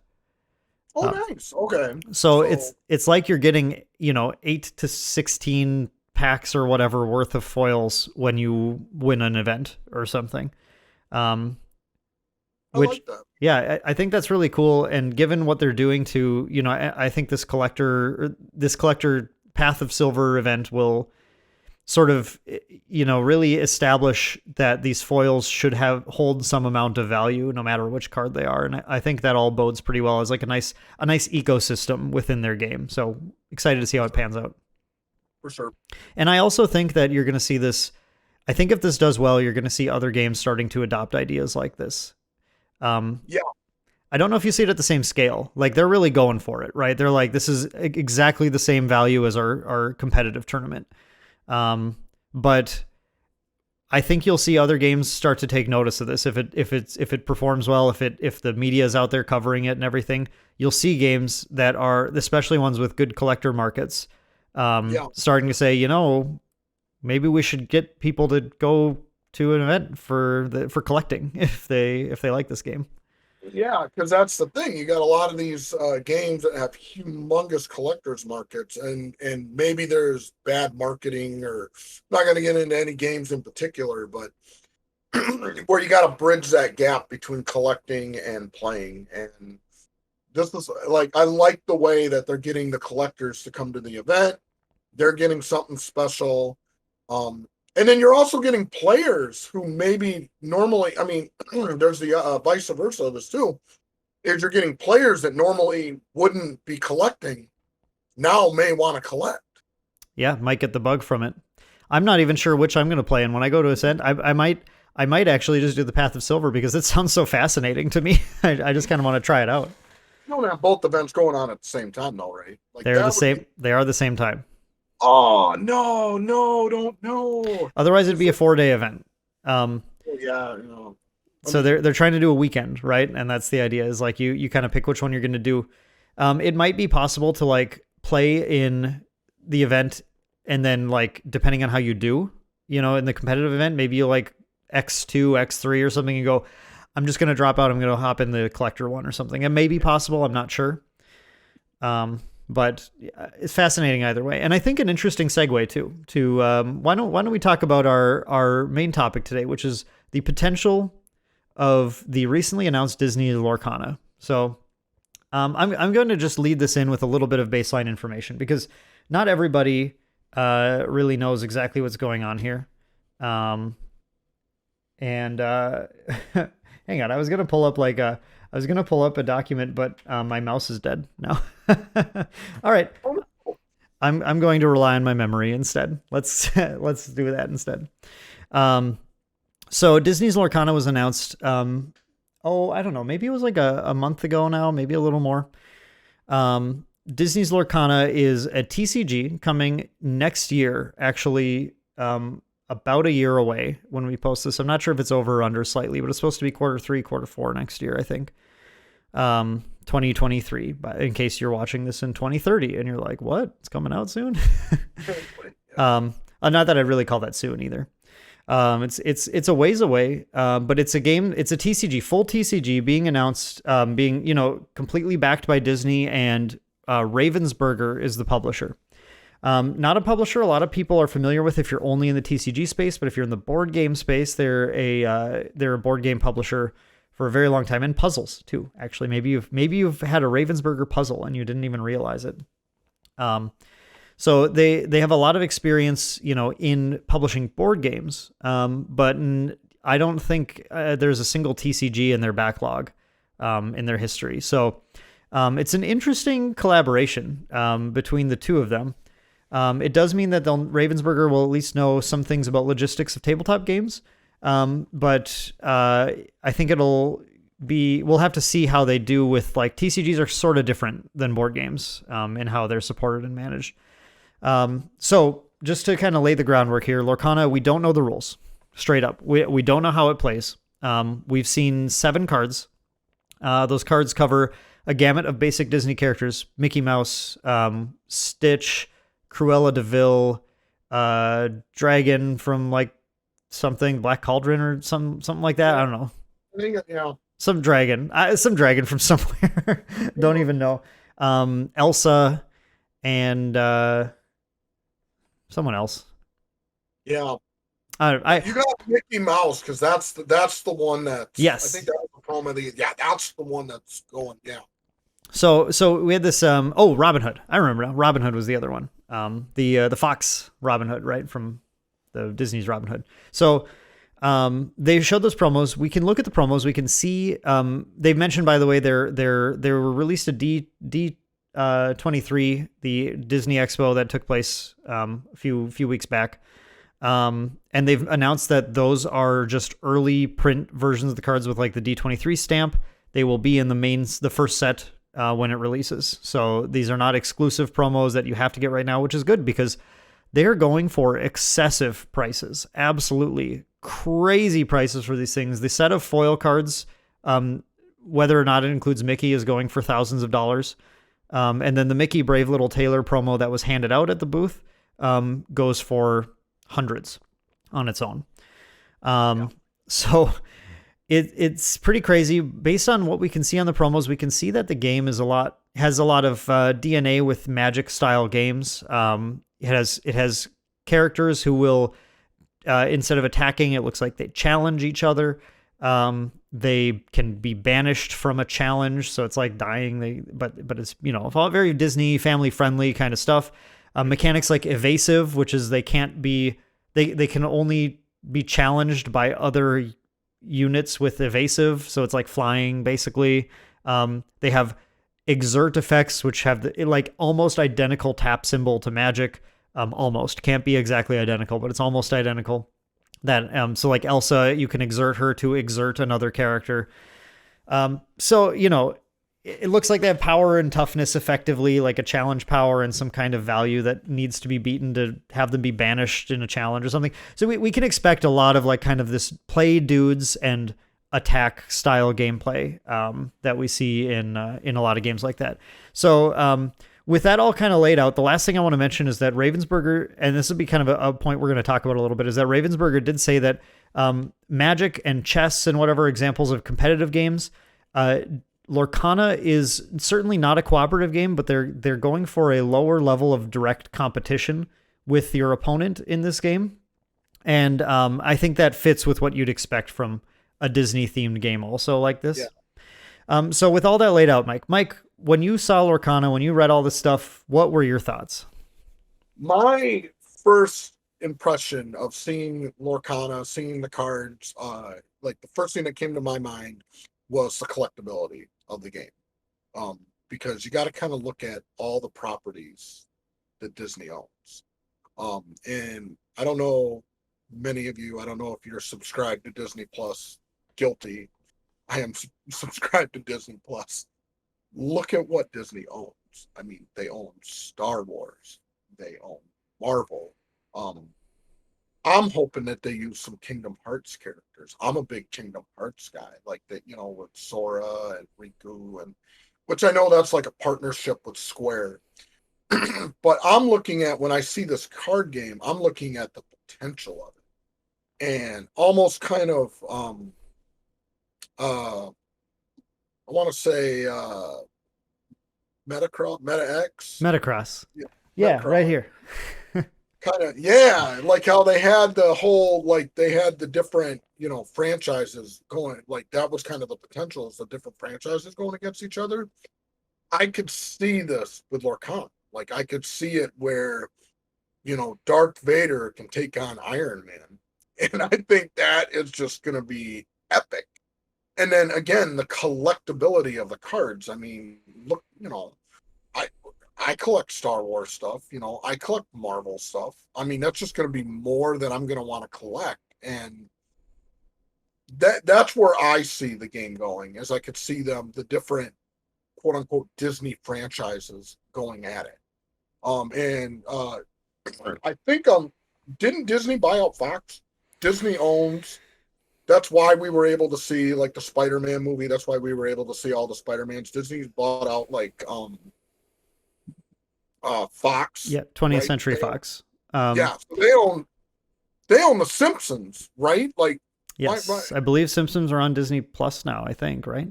Oh, nice. Okay. So it's like you're getting 8 to 16 packs or whatever worth of foils when you win an event or something. I like that. Yeah, I think that's really cool. And given what they're doing to, I think this collector Path of Silver event will sort of, really establish that these foils should hold some amount of value no matter which card they are. And I think that all bodes pretty well as like a nice ecosystem within their game. So excited to see how it pans out. For sure. And I also think that you're going to see this. I think if this does well, you're going to see other games starting to adopt ideas like this. I don't know if you see it at the same scale. Like they're really going for it, right? They're like, this is exactly the same value as our competitive tournament. But I think you'll see other games start to take notice of this. If it performs well, if the media is out there covering it and everything, you'll see games that are, especially ones with good collector markets, starting to say, maybe we should get people to go to an event for collecting if they like this game. Yeah, because that's the thing. You got a lot of these games that have humongous collectors markets, and maybe there's bad marketing, or not going to get into any games in particular, but where you got to bridge that gap between collecting and playing. And this is like, I like the way that they're getting the collectors to come to the event. They're getting something special. And then you're also getting players who maybe normally, I mean, there's the vice versa of this too, is you're getting players that normally wouldn't be collecting now may want to collect. Yeah, might get the bug from it. I'm not even sure which I'm going to play. And when I go to Ascent, I might actually just do the Path of Silver because it sounds so fascinating to me. I just kind of want to try it out. You don't have both events going on at the same time though, right? Like They're the same. They are the same time. Oh, no, don't know. Otherwise, it'd be a 4-day event. Yeah, So they're trying to do a weekend, right? And that's the idea, is like you kind of pick which one you're going to do. It might be possible to like play in the event, and then like depending on how you do, in the competitive event, maybe you like X2, X3 or something, and go, I'm just going to drop out. I'm going to hop in the collector one or something. It may be possible. I'm not sure. But it's fascinating either way. And I think an interesting segue too, to why don't we talk about our main topic today, which is the potential of the recently announced Disney Lorcana. So I'm going to just lead this in with a little bit of baseline information, because not everybody really knows exactly what's going on here. Hang on, I was going to pull up a document, but my mouse is dead now. All right. I'm going to rely on my memory instead. Let's do that instead. So Disney's Lorcana was announced. I don't know. Maybe it was like a month ago now, maybe a little more. Disney's Lorcana is a TCG coming next year, actually, about a year away when we post this. I'm not sure if it's over or under slightly, but it's supposed to be Q3, Q4 next year, I think. 2023, but in case you're watching this in 2030 and you're like, what? It's coming out soon? Not that I'd really call that soon either. It's a ways away, but it's a game, it's a TCG, full TCG being announced, being, completely backed by Disney, and Ravensburger is the publisher. Not a publisher a lot of people are familiar with if you're only in the TCG space, but if you're in the board game space, they're a board game publisher for a very long time, and puzzles too. Actually, maybe you've had a Ravensburger puzzle and you didn't even realize it. So they have a lot of experience, in publishing board games. But I don't think there's a single TCG in their backlog, in their history. So it's an interesting collaboration between the two of them. It does mean that Ravensburger will at least know some things about logistics of tabletop games. But I think we'll have to see how they do with, like, TCGs are sort of different than board games, in how they're supported and managed. So just to kind of lay the groundwork here, Lorcana, we don't know the rules straight up. We don't know how it plays. We've seen 7 cards. Those cards cover a gamut of basic Disney characters: Mickey Mouse, Stitch, Cruella de Vil, Dragon from like something, Black Cauldron or something like that. I don't know. I think, some dragon from somewhere. Don't even know. Elsa and someone else. Yeah. You got Mickey Mouse, because that's the one that. Yes. I think that was the promo. Yeah, that's the one that's going down. So we had this. Robin Hood. I remember now. Robin Hood was the other one. The Fox Robin Hood, right, from the Disney's Robin Hood. So they showed those promos. We can look at the promos. We can see. They've mentioned, by the way, they were released at D23, the Disney Expo that took place a few weeks back. And they've announced that those are just early print versions of the cards with like the D23 stamp. they will be in the first set when it releases. So these are not exclusive promos that you have to get right now, which is good because they're going for excessive prices, absolutely crazy prices for these things. The set of foil cards, whether or not it includes Mickey, is going for thousands of dollars. And then the Mickey Brave Little Tailor promo that was handed out at the booth goes for hundreds on its own. So it's pretty crazy. Based on what we can see on the promos, we can see that the game has a lot of DNA with Magic style games. It has characters who will, instead of attacking, it looks like they challenge each other. They can be banished from a challenge, so it's like dying. But it's all very Disney family friendly kind of stuff. Mechanics like evasive, which is they can only be challenged by other units with evasive, so it's like flying basically. They have exert effects, which have the almost identical tap symbol to Magic. Almost can't be exactly identical, but it's almost identical. That so like Elsa, you can exert her to exert another character. So it looks like they have power and toughness effectively, like a challenge power and some kind of value that needs to be beaten to have them be banished in a challenge or something. So we can expect a lot of like kind of this play dudes and attack style gameplay that we see in a lot of games like that. So with that all kind of laid out, the last thing I want to mention is that Ravensburger, and this will be kind of a point we're going to talk about a little bit, is that Ravensburger did say that Magic and chess and whatever examples of competitive games, Lorcana is certainly not a cooperative game, but they're going for a lower level of direct competition with your opponent in this game. And I think that fits with what you'd expect from a Disney-themed game also like this. Yeah. So with all that laid out, Mike, when you saw Lorcana, when you read all this stuff, what were your thoughts? My first impression of seeing Lorcana, seeing the cards, the first thing that came to my mind was the collectability of the game. Because you got to kind of look at all the properties that Disney owns. And I don't know, many of you, I don't know if you're subscribed to Disney Plus. Guilty. I am subscribed to Disney Plus. Look at what Disney owns. I mean, they own Star Wars. They own Marvel. I'm hoping that they use some Kingdom Hearts characters. I'm a big Kingdom Hearts guy, like that, with Sora and Riku, and which I know that's like a partnership with Square. But I'm looking at, when I see this card game, I'm looking at the potential of it, and almost kind of I want to say Meta-X. Metacross. Yeah, yeah Metacross. Right here. Kind of, yeah, like how they had the whole, like they had the different, franchises going, like that was kind of the potential, is the different franchises going against each other. I could see this with Lorcana. Like I could see it where, Darth Vader can take on Iron Man. And I think that is just going to be epic. And then again, the collectability of the cards. I mean, look, I collect Star Wars stuff, I collect Marvel stuff. I mean, that's just going to be more that I'm going to want to collect. And that's where I see the game going, is I could see the different quote unquote Disney franchises going at it. I think didn't Disney buy out Fox? Disney owns. That's why we were able to see like the Spider-Man movie. That's why we were able to see all the Spider-Mans. Disney's bought out like Fox. Yeah, 20th Century Fox. Yeah, so they own the Simpsons, right? Like, yes, I believe Simpsons are on Disney Plus now. I think, right?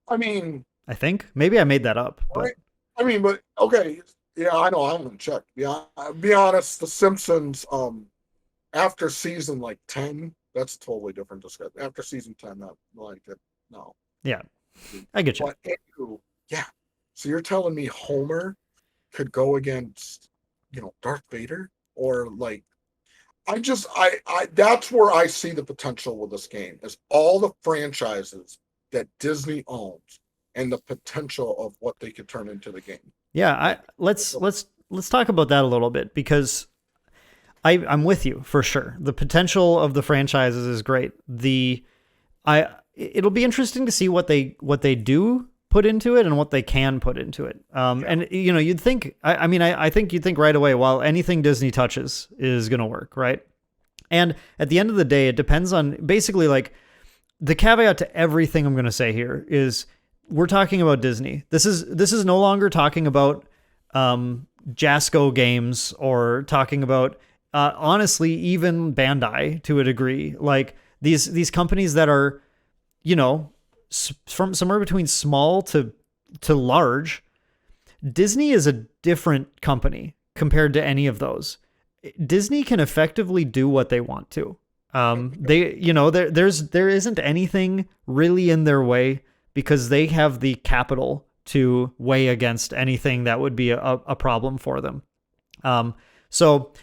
I mean, I think maybe I made that up, but but okay, yeah, I know. I haven't checked. Yeah, be honest, the Simpsons, after season like 10. That's a totally different discussion. After season 10, not like it. No. Yeah, I get you. But yeah. So you're telling me Homer could go against, Darth Vader, or like, I that's where I see the potential with this game, is all the franchises that Disney owns and the potential of what they could turn into the game. Yeah, let's talk about that a little bit, because I'm with you for sure. The potential of the franchises is great. it'll be interesting to see what they do put into it and what they can put into it. And you'd think, I think you'd think right away, well, anything Disney touches is going to work, right? And at the end of the day, it depends on basically like the caveat to everything I'm going to say here is we're talking about Disney. This is no longer talking about Jasco games or talking about honestly even Bandai to a degree. Like these companies that are, from somewhere between small to large. Disney is a different company compared to any of those. Disney can effectively do what they want to. There isn't anything really in their way because they have the capital to weigh against anything that would be a problem for them. So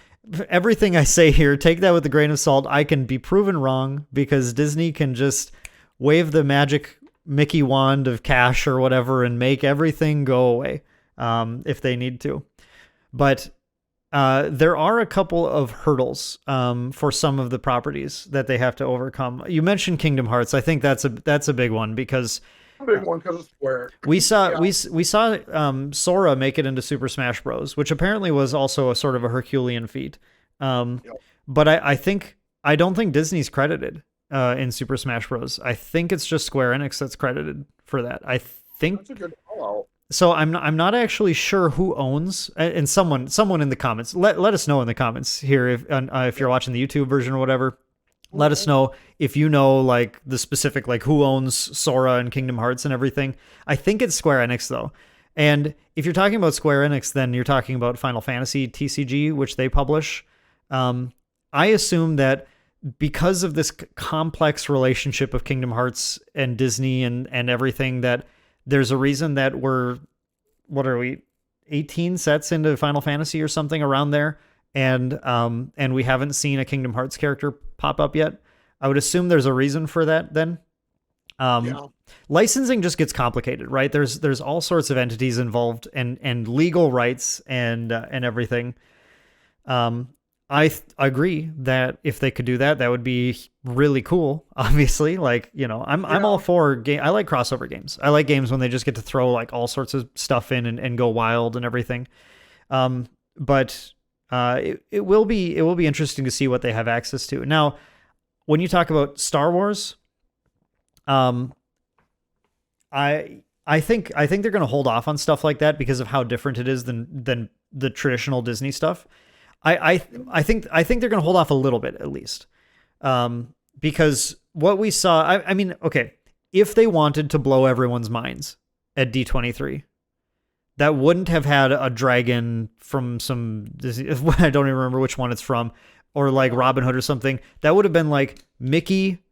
everything I say here, take that with a grain of salt. I can be proven wrong because Disney can just wave the magic Mickey wand of cash or whatever and make everything go away if they need to. But there are a couple of hurdles for some of the properties that they have to overcome. You mentioned Kingdom Hearts. I think that's a big one because big one because it's Square. We saw Sora make it into Super Smash Bros, which apparently was also a sort of a Herculean feat. But I don't think Disney's credited in Super Smash Bros. I think it's just Square Enix that's credited for that. I think that's a good call. So I'm not actually sure who owns, and someone in the comments, let us know in the comments here if you're watching the YouTube version or whatever. Let us know if you know like the specific like who owns Sora and Kingdom Hearts and everything. I think it's Square Enix though. And if you're talking about Square Enix, then you're talking about Final Fantasy TCG, which they publish. I assume that because of this complex relationship of Kingdom Hearts and Disney and everything, that there's a reason that we're, 18 sets into Final Fantasy or something around there. And we haven't seen a Kingdom Hearts character pop up yet. I would assume there's a reason for that then. Licensing just gets complicated, right? There's all sorts of entities involved and legal rights and everything. I agree that if they could do that, that would be really cool. Obviously, like, I'm all for game. I like crossover games. I like games when they just get to throw like all sorts of stuff in and go wild and everything. But it will be interesting to see what they have access to. Now, when you talk about Star Wars, I think they're going to hold off on stuff like that because of how different it is than the traditional Disney stuff. I think they're going to hold off a little bit at least, because what we saw. I mean, okay, if they wanted to blow everyone's minds at D23. That wouldn't have had a dragon from some Disney, I don't even remember which one it's from, or like Robin Hood or something. That would have been like Mickey,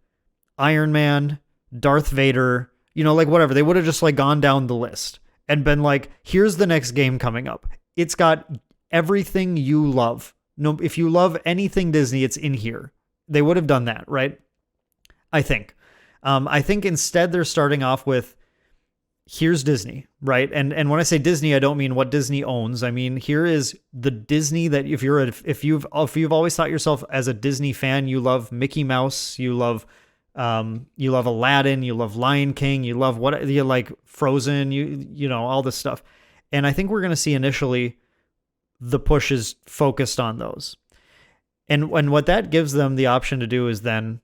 Iron Man, Darth Vader, like whatever. They would have just like gone down the list and been like, here's the next game coming up. It's got everything you love. No, if you love anything Disney, it's in here. They would have done that, right? I think. I think instead they're starting off with, here's Disney, right? And when I say Disney, I don't mean what Disney owns. I mean, here is the Disney that if you've always thought yourself as a Disney fan, you love Mickey Mouse, you love Aladdin, you love Lion King, you love what you like Frozen, you know all this stuff. And I think we're going to see initially the push is focused on those. And what that gives them the option to do is then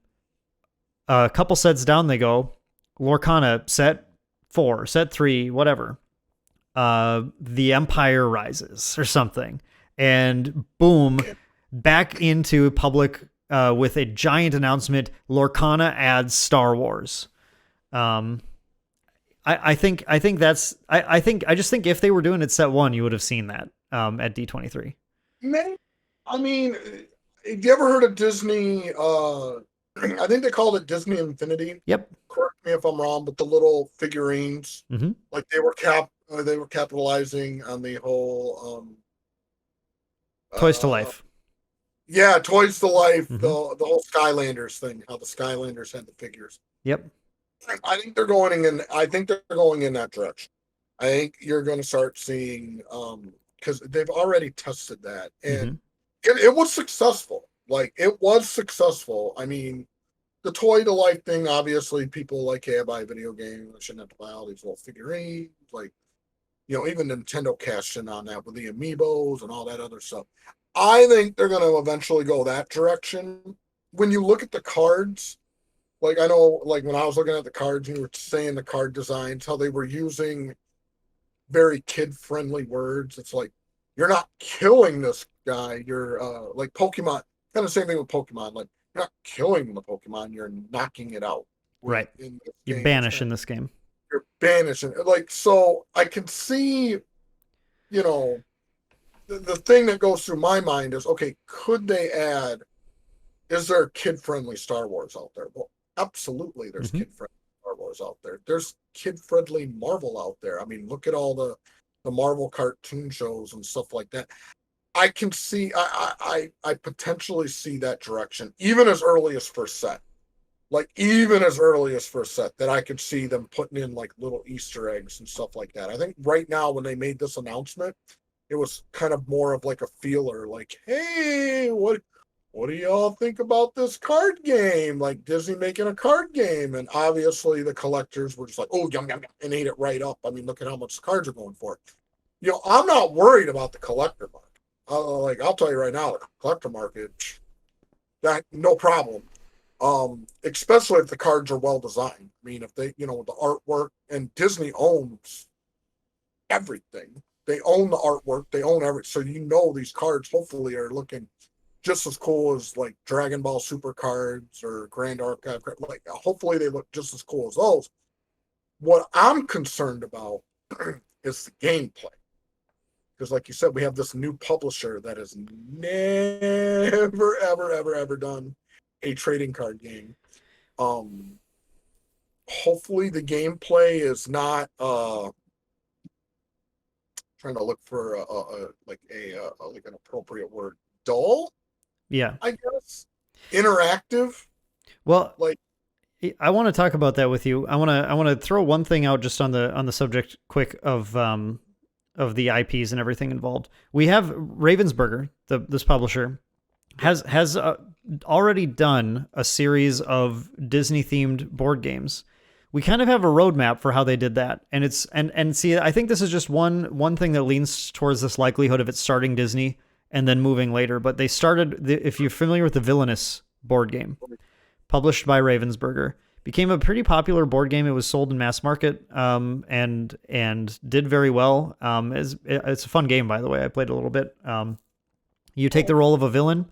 a couple sets down they go, Lorcana set 4, set 3, whatever. The Empire Rises or something. And boom, back into public with a giant announcement. Lorcana adds Star Wars. I just think if they were doing it set 1, you would have seen that at D23. I mean, have you ever heard of Disney? I think they called it Disney Infinity. Yep. Correct me if I'm wrong, but the little figurines, like they were capitalizing on the whole Toys to Life. Yeah, Toys to Life, the whole Skylanders thing, how the Skylanders had the figures. Yep. I think they're going in that direction. I think you're going to start seeing because they've already tested that and it was successful. Like it was successful. I mean, the toy to life thing, obviously, people like, hey, I buy a video game, I shouldn't have to buy all these little figurines. Like, even Nintendo cashed in on that with the amiibos and all that other stuff. I think they're going to eventually go that direction. When you look at the cards, like I know, like when I was looking at the cards, you were saying the card designs, how they were using very kid-friendly words. It's like, you're not killing this guy. You're like Pokemon, kind of same thing with Pokemon. Like, you're not killing the Pokemon, you're knocking it out. Right. You banish in this game. You're banishing. Like, so I can see, the thing that goes through my mind is, okay, could they add, is there kid-friendly Star Wars out there? Well, absolutely there's kid-friendly Star Wars out there. There's kid-friendly Marvel out there. I mean, look at all the Marvel cartoon shows and stuff like that. I can see, I potentially see that direction, even as early as first set. Like, even as early as first set, that I could see them putting in, like, little Easter eggs and stuff like that. I think right now, when they made this announcement, it was kind of more of like a feeler, like, hey, what do y'all think about this card game? Like, Disney making a card game. And obviously the collectors were just like, oh, yum, yum, yum, and ate it right up. I mean, look at how much the cards are going for. I'm not worried about the collector market. I'll tell you right now, the collector market, that no problem. Especially if the cards are well designed. I mean, if they, the artwork, and Disney owns everything. They own the artwork. They own everything. So these cards hopefully are looking just as cool as like Dragon Ball Super cards or Grand Archive. Like, hopefully they look just as cool as those. What I'm concerned about is the gameplay. Because like you said, we have this new publisher that has never, ever, ever, ever done a trading card game. Hopefully the gameplay is not trying to look for an appropriate word. Dull? Yeah. I guess. Interactive. Well, like, I want to talk about that with you. I want to throw one thing out just on the subject quick of the IPs and everything involved. We have Ravensburger, this publisher, has already done a series of Disney themed board games. We kind of have a roadmap for how they did that. And it's, and see, I think this is just one thing that leans towards this likelihood of it starting Disney and then moving later. But they started, if you're familiar with the Villainous board game, published by Ravensburger, became a pretty popular board game. It was sold in mass market, and did very well. It's a fun game, by the way. I played a little bit. You take the role of a villain,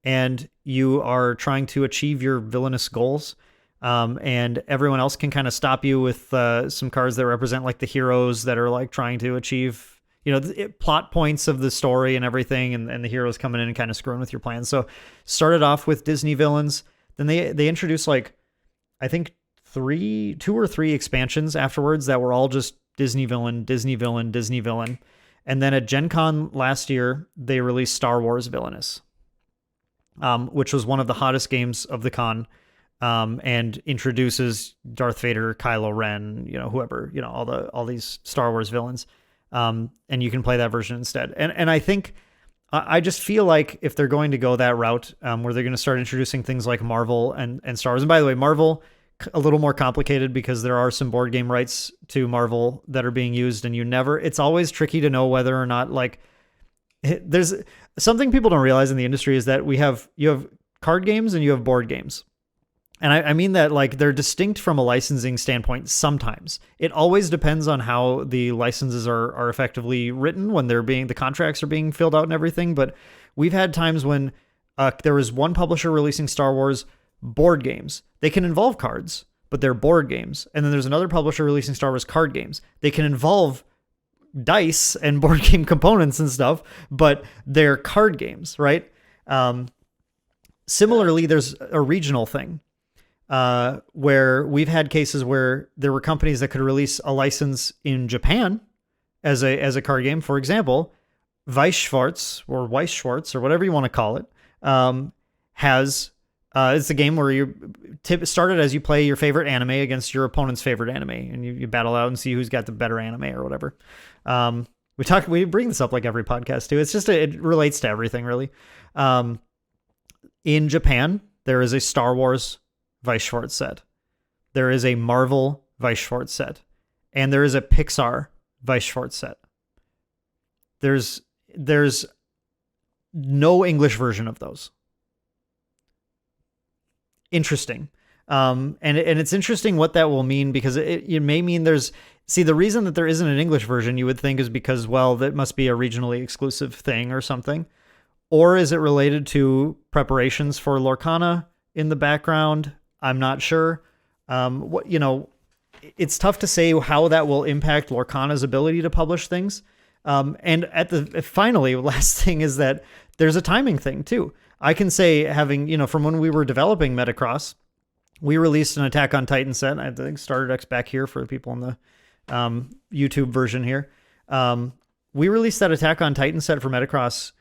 and you are trying to achieve your villainous goals. And everyone else can kind of stop you with some cards that represent like the heroes that are like trying to achieve, plot points of the story and everything, and the heroes coming in and kind of screwing with your plans. So started off with Disney villains. Then they introduced like, I think 2 or 3 expansions afterwards that were all just Disney villain, Disney villain, Disney villain. And then at GenCon last year, they released Star Wars Villainous, which was one of the hottest games of the con. And introduces Darth Vader, Kylo Ren, whoever, all these Star Wars villains. And you can play that version instead. And I think, I just feel like if they're going to go that route, where they're going to start introducing things like Marvel and Star Wars. And by the way, Marvel, a little more complicated because there are some board game rights to Marvel that are being used, and it's always tricky to know whether or not, like, there's something people don't realize in the industry is that you have card games and you have board games. And I mean that, like, they're distinct from a licensing standpoint sometimes. It always depends on how the licenses are effectively written when the contracts are being filled out and everything. But we've had times when there was one publisher releasing Star Wars board games. They can involve cards, but they're board games. And then there's another publisher releasing Star Wars card games. They can involve dice and board game components and stuff, but they're card games, right? Similarly, there's a regional thing. Where we've had cases where there were companies that could release a license in Japan as a card game. For example, Weisschwarz or whatever you want to call it, it's a game where you started as you play your favorite anime against your opponent's favorite anime, and you battle out and see who's got the better anime or whatever. We bring this up like every podcast too. It's just it relates to everything really. In Japan, there is a Star Wars Weiss-Schwarz set. There is a Marvel Weiss-Schwarz set. And there is a Pixar Weiss-Schwarz set. There's no English version of those. Interesting. And it's interesting what that will mean, because it may mean the reason that there isn't an English version, you would think, is because, well, that must be a regionally exclusive thing or something. Or is it related to preparations for Lorcana in the background? I'm not sure. It's tough to say how that will impact Lorcana's ability to publish things. And finally, last thing is that there's a timing thing too. I can say, having, from when we were developing Metacross, we released an Attack on Titan set. I think Starter Deck's back here for the people in the YouTube version here. We released that Attack on Titan set for Metacross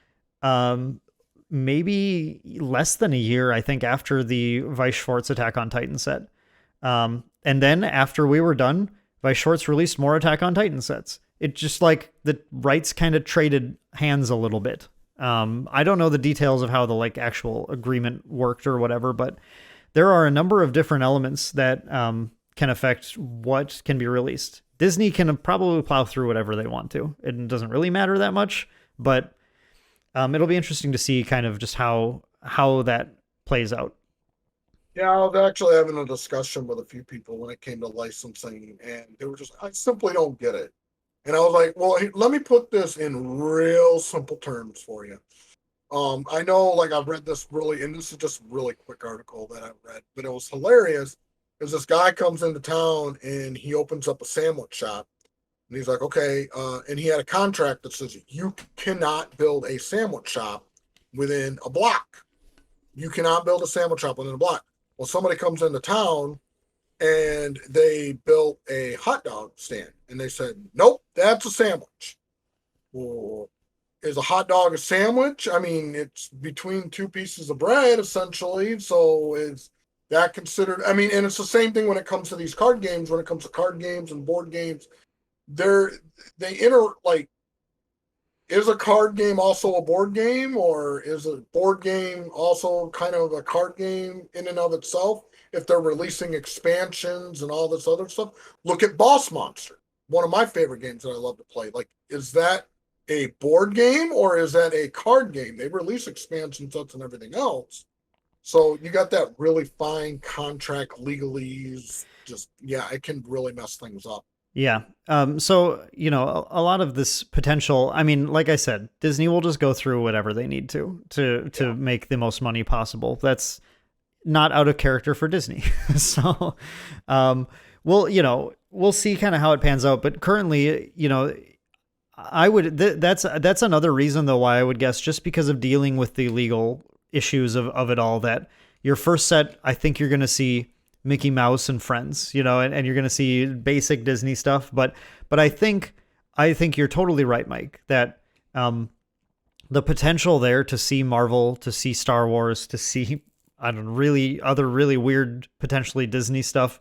maybe less than a year, I think, after the Weiss-Schwarz Attack on Titan set. And then after we were done, Weiss-Schwarz released more Attack on Titan sets. It just, like, the rights kind of traded hands a little bit. I don't know the details of how the actual agreement worked or whatever, but there are a number of different elements that can affect what can be released. Disney can probably plow through whatever they want to. It doesn't really matter that much, but it'll be interesting to see kind of just how that plays out. Yeah, I was actually having a discussion with a few people when it came to licensing, and they were just, I simply don't get it. And I was like, well, let me put this in real simple terms for you. I know, I've read this and this is just a really quick article that I read, but it was hilarious, because this guy comes into town and he opens up a sandwich shop, and he's like, okay, and he had a contract that says you cannot build a sandwich shop within a block. You cannot build a sandwich shop within a block. Well, somebody comes into town and they built a hot dog stand, and they said, nope, that's a sandwich. Well, is a hot dog a sandwich? I mean, it's between two pieces of bread, essentially. So is that considered? I mean, and it's the same thing when it comes to these card games. When it comes to card games and board games, is a card game also a board game, or is a board game also kind of a card game in and of itself? If they're releasing expansions and all this other stuff, look at Boss Monster, one of my favorite games that I love to play. Is that a board game or is that a card game? They release expansion sets and everything else. So you got that really fine contract legalese. It can really mess things up. Yeah. So, a lot of this potential, I mean, like I said, Disney will just go through whatever they need to make the most money possible. That's not out of character for Disney. So, we'll see kind of how it pans out. But currently, that's another reason though why I would guess, just because of dealing with the legal issues of it all, that your first set, I think you're going to see Mickey Mouse and Friends, and you're going to see basic Disney stuff. But I think you're totally right, Mike, that the potential there to see Marvel, to see Star Wars, to see other really weird, potentially Disney stuff,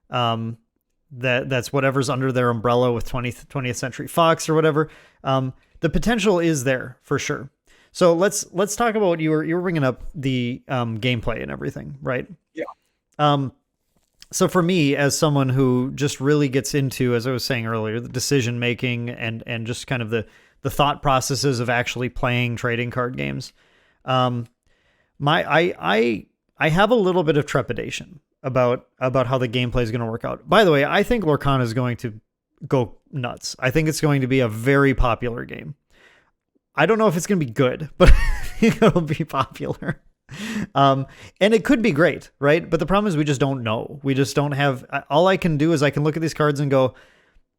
that's whatever's under their umbrella with 20th Century Fox or whatever. The potential is there for sure. So let's talk about, you were bringing up the gameplay and everything, right? Yeah. So for me, as someone who just really gets into, as I was saying earlier, the decision making and just kind of the thought processes of actually playing trading card games, I have a little bit of trepidation about how the gameplay is going to work out. By the way, I think Lorcana is going to go nuts. I think it's going to be a very popular game. I don't know if it's going to be good, but I think it'll be popular. And it could be great, right? But the problem is we just don't know. We just don't have, all I can do is I can look at these cards and go,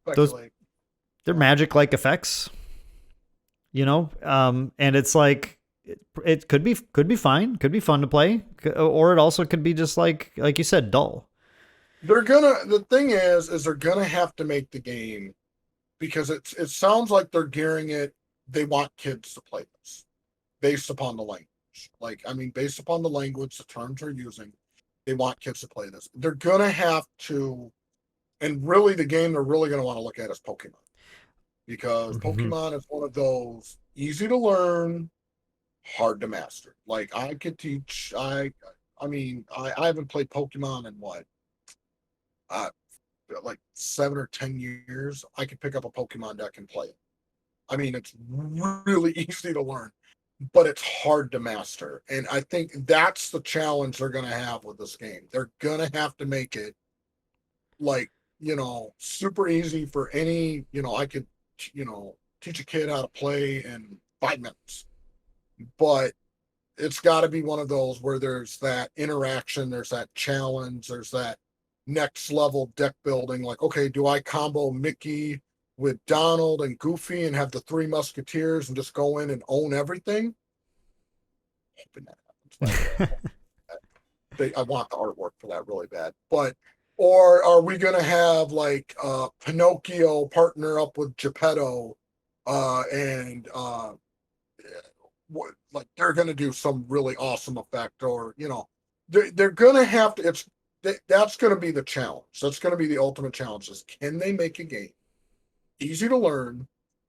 they're magic-like effects, and it's like, it could be fine, could be fun to play, or it also could be just like you said, dull. The thing is they're gonna have to make the game, because it sounds like they're gearing it, they want kids to play this based upon the language. Based upon the language, the terms they're using, they want kids to play this. They're gonna have to, and really the game they're really gonna want to look at is Pokemon, because Pokemon is one of those easy to learn, hard to master. I could teach. I mean, I haven't played Pokemon in what, uh, like 7 or 10 years. I could pick up a Pokemon deck and play it. I mean, it's really easy to learn, but it's hard to master. And I think that's the challenge they're going to have with this game. They're going to have to make it like, super easy for any, I could, teach a kid how to play in 5 minutes. But it's got to be one of those where there's that interaction, there's that challenge, there's that next level deck building. Like, okay, do I combo Mickey with Donald and Goofy and have the Three Musketeers and just go in and own everything? Hoping that happens. I want the artwork for that really bad. But or are we gonna have like Pinocchio partner up with Geppetto and like they're gonna do some really awesome effect, or they're gonna have to. That's gonna be the challenge. That's gonna be the ultimate challenge. Is can they make a game easy to learn,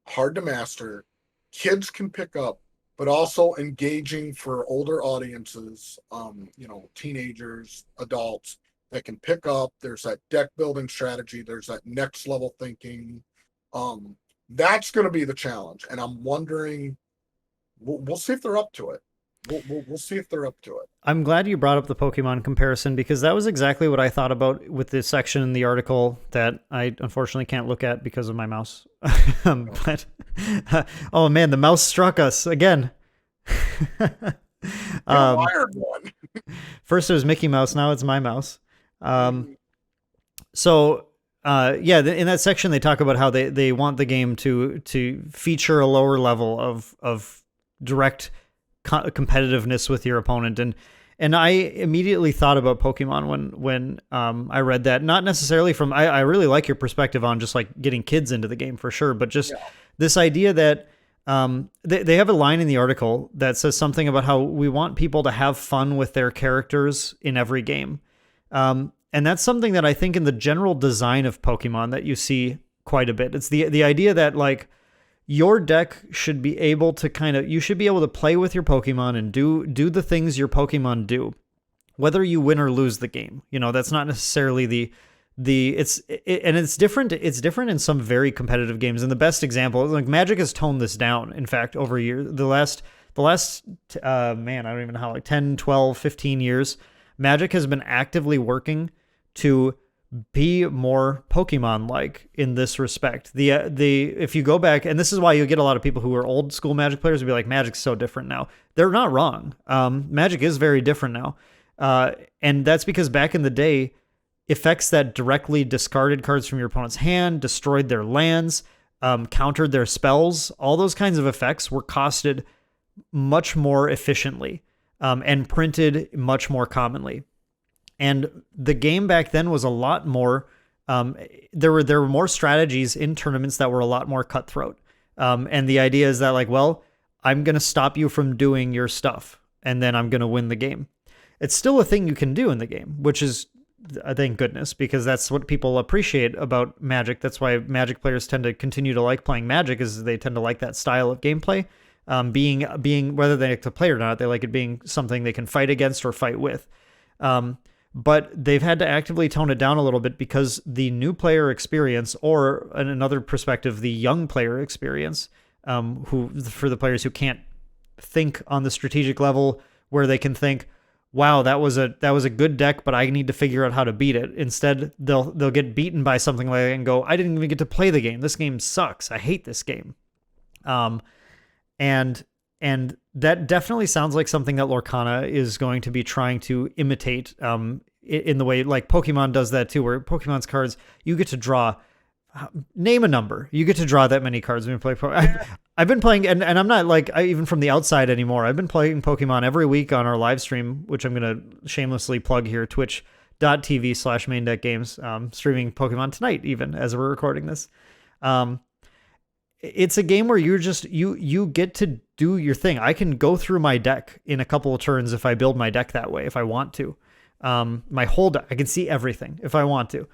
hard to master, kids can pick up, but also engaging for older audiences, teenagers, adults that can pick up. There's that deck building strategy, there's that next level thinking. That's going to be the challenge. And I'm wondering, we'll see if they're up to it. We'll see if they're up to it. I'm glad you brought up the Pokemon comparison, because that was exactly what I thought about with this section in the article that I unfortunately can't look at because of my mouse. But oh man, the mouse struck us again. Wired one. First it was Mickey Mouse, now it's my mouse. So in that section they talk about how they want the game to feature a lower level of direct competitiveness with your opponent, and I immediately thought about Pokemon when I read that. Not necessarily from I really like your perspective on just like getting kids into the game for sure, but just this idea that they have a line in the article that says something about how we want people to have fun with their characters in every game, and that's something that I think in the general design of Pokemon that you see quite a bit. It's the idea that like your deck should be able to you should be able to play with your Pokemon and do the things your Pokemon do, whether you win or lose the game. That's not necessarily it's different. It's different in some very competitive games. And the best example is like Magic has toned this down. In fact, over years, the last man, I don't even know how, like 10, 12, 15 years, Magic has been actively working to be more Pokemon-like in this respect. If you go back, and this is why you get a lot of people who are old school Magic players who be like, Magic's so different now. They're not wrong. Magic is very different now. And that's because back in the day, effects that directly discarded cards from your opponent's hand, destroyed their lands, countered their spells, all those kinds of effects were costed much more efficiently, and printed much more commonly. And the game back then was a lot more, there were more strategies in tournaments that were a lot more cutthroat. And the idea is that like, well, I'm going to stop you from doing your stuff, and then I'm going to win the game. It's still a thing you can do in the game, which is, thank goodness, because that's what people appreciate about Magic. That's why Magic players tend to continue to like playing Magic, is they tend to like that style of gameplay. Being whether they like to play or not, they like it being something they can fight against or fight with. But they've had to actively tone it down a little bit because the new player experience, or in another perspective, the young player experience, for the players who can't think on the strategic level, where they can think, wow, that was a good deck, but I need to figure out how to beat it. Instead, they'll get beaten by something like that and go, I didn't even get to play the game. This game sucks. I hate this game. And that definitely sounds like something that Lorcana is going to be trying to imitate, in the way like Pokemon does that too, where Pokemon's cards, you get to draw, name a number, you get to draw that many cards when you play I've been playing, and I'm not like, even from the outside anymore. I've been playing Pokemon every week on our live stream, which I'm going to shamelessly plug here, twitch.tv/Maindeck Games, streaming Pokemon tonight, even as we're recording this. It's a game where you get to do your thing. I can go through my deck in a couple of turns if I build my deck that way, if I want to. My whole deck, I can see everything if I want to.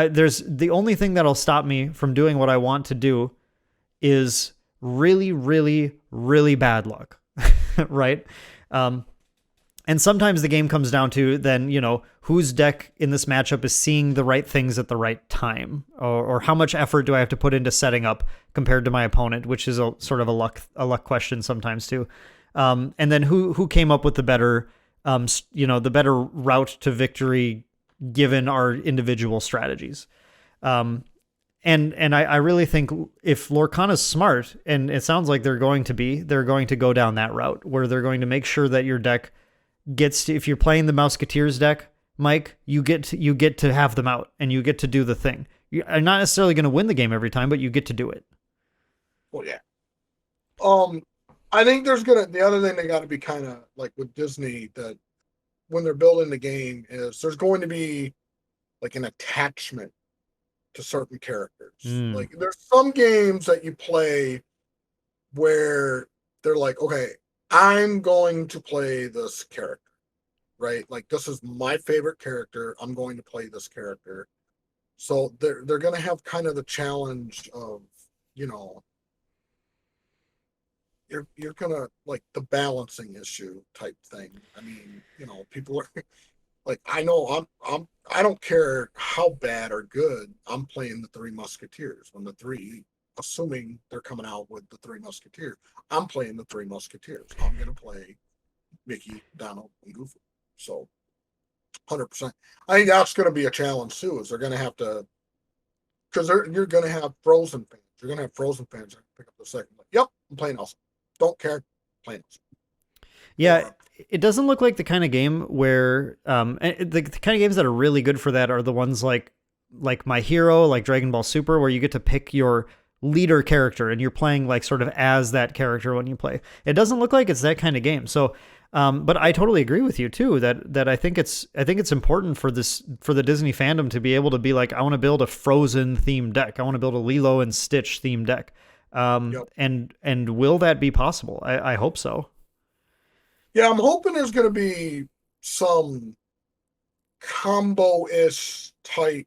There's the only thing that'll stop me from doing what I want to do is really, really, really bad luck, right? And sometimes the game comes down to then, whose deck in this matchup is seeing the right things at the right time, or how much effort do I have to put into setting up compared to my opponent, which is a sort of a luck question sometimes too. And then who came up with the better, the better route to victory given our individual strategies. And I really think if Lorcana's smart, and it sounds like they're going to go down that route where they're going to make sure that your deck gets to, if you're playing the Musketeers deck, Mike, you get to have them out and you get to do the thing. You're not necessarily going to win the game every time, but you get to do it. Well, yeah. I think the other thing they got to be kind of like with Disney, that when they're building the game, is there's going to be like an attachment to certain characters. Like there's some games that you play where they're like, okay, I'm going to play this character, right? Like this is my favorite character. I'm going to play this character. So they're going to have kind of the challenge of, you're going to like the balancing issue type thing. I mean, people are like, I know I don't care how bad or good I'm playing the Three Musketeers. When the three, assuming they're coming out with the Three Musketeers, I'm playing the Three Musketeers. I'm going to play Mickey, Donald, and Goofy. So 100%. I think that's going to be a challenge too, is they're going to have to, because you're going to have Frozen fans. You're going to have Frozen fans that pick up the second. Like, yep, I'm playing awesome. Don't care. Playing awesome. Yeah, it doesn't look like the kind of game where the kind of games that are really good for that are the ones like My Hero, like Dragon Ball Super, where you get to pick your leader character and you're playing like sort of as that character when you play. It doesn't look like it's that kind of game. So, but I totally agree with you too that I think it's important for the Disney fandom to be able to be like, I want to build a Frozen themed deck. I want to build a Lilo and Stitch themed deck. And will that be possible? I hope so. Yeah, I'm hoping there's going to be some combo-ish type,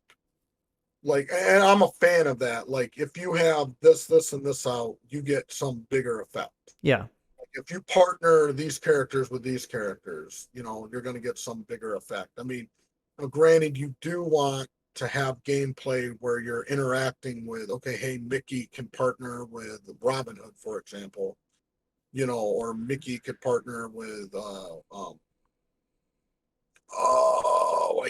like, and I'm a fan of that. Like, if you have this, and this out, you get some bigger effect. Yeah. Like, if you partner these characters with these characters, you're going to get some bigger effect. I mean, granted, you do want to have gameplay where you're interacting with, okay, hey, Mickey can partner with Robin Hood, for example. Or Mickey could partner with, why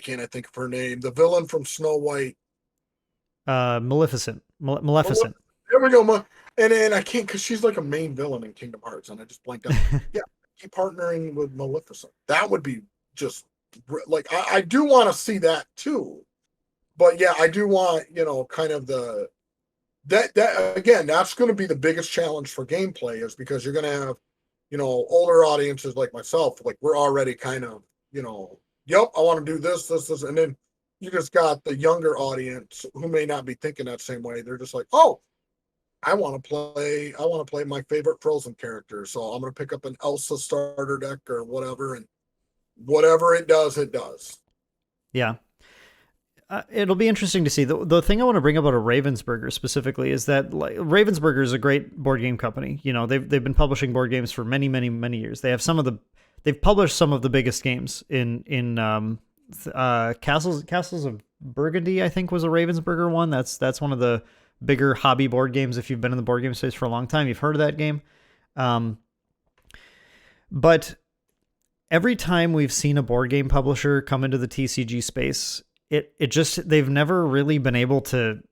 can't I think of her name? The villain from Snow White. Maleficent. There we go. And then I can't, because she's like a main villain in Kingdom Hearts, and I just blanked out. Yeah, keep partnering with Maleficent. That would be just, like, I do want to see that too. But yeah, I do want, kind of that again, that's going to be the biggest challenge for gameplay, is because you're going to have, older audiences like myself, like we're already kind of, yep, I want to do this, and then you just got the younger audience who may not be thinking that same way. They're just like, oh, I want to play my favorite Frozen character, so I'm going to pick up an Elsa starter deck or whatever, and whatever it does, it does. Yeah. It'll be interesting to see. The thing I want to bring up about a Ravensburger specifically is that Ravensburger is a great board game company. They've been publishing board games for many, many, many years. They've published some of the biggest games in Castles of Burgundy, I think, was a Ravensburger one. That's one of the bigger hobby board games. If you've been in the board game space for a long time, you've heard of that game. But every time we've seen a board game publisher come into the TCG space, they've never really been able to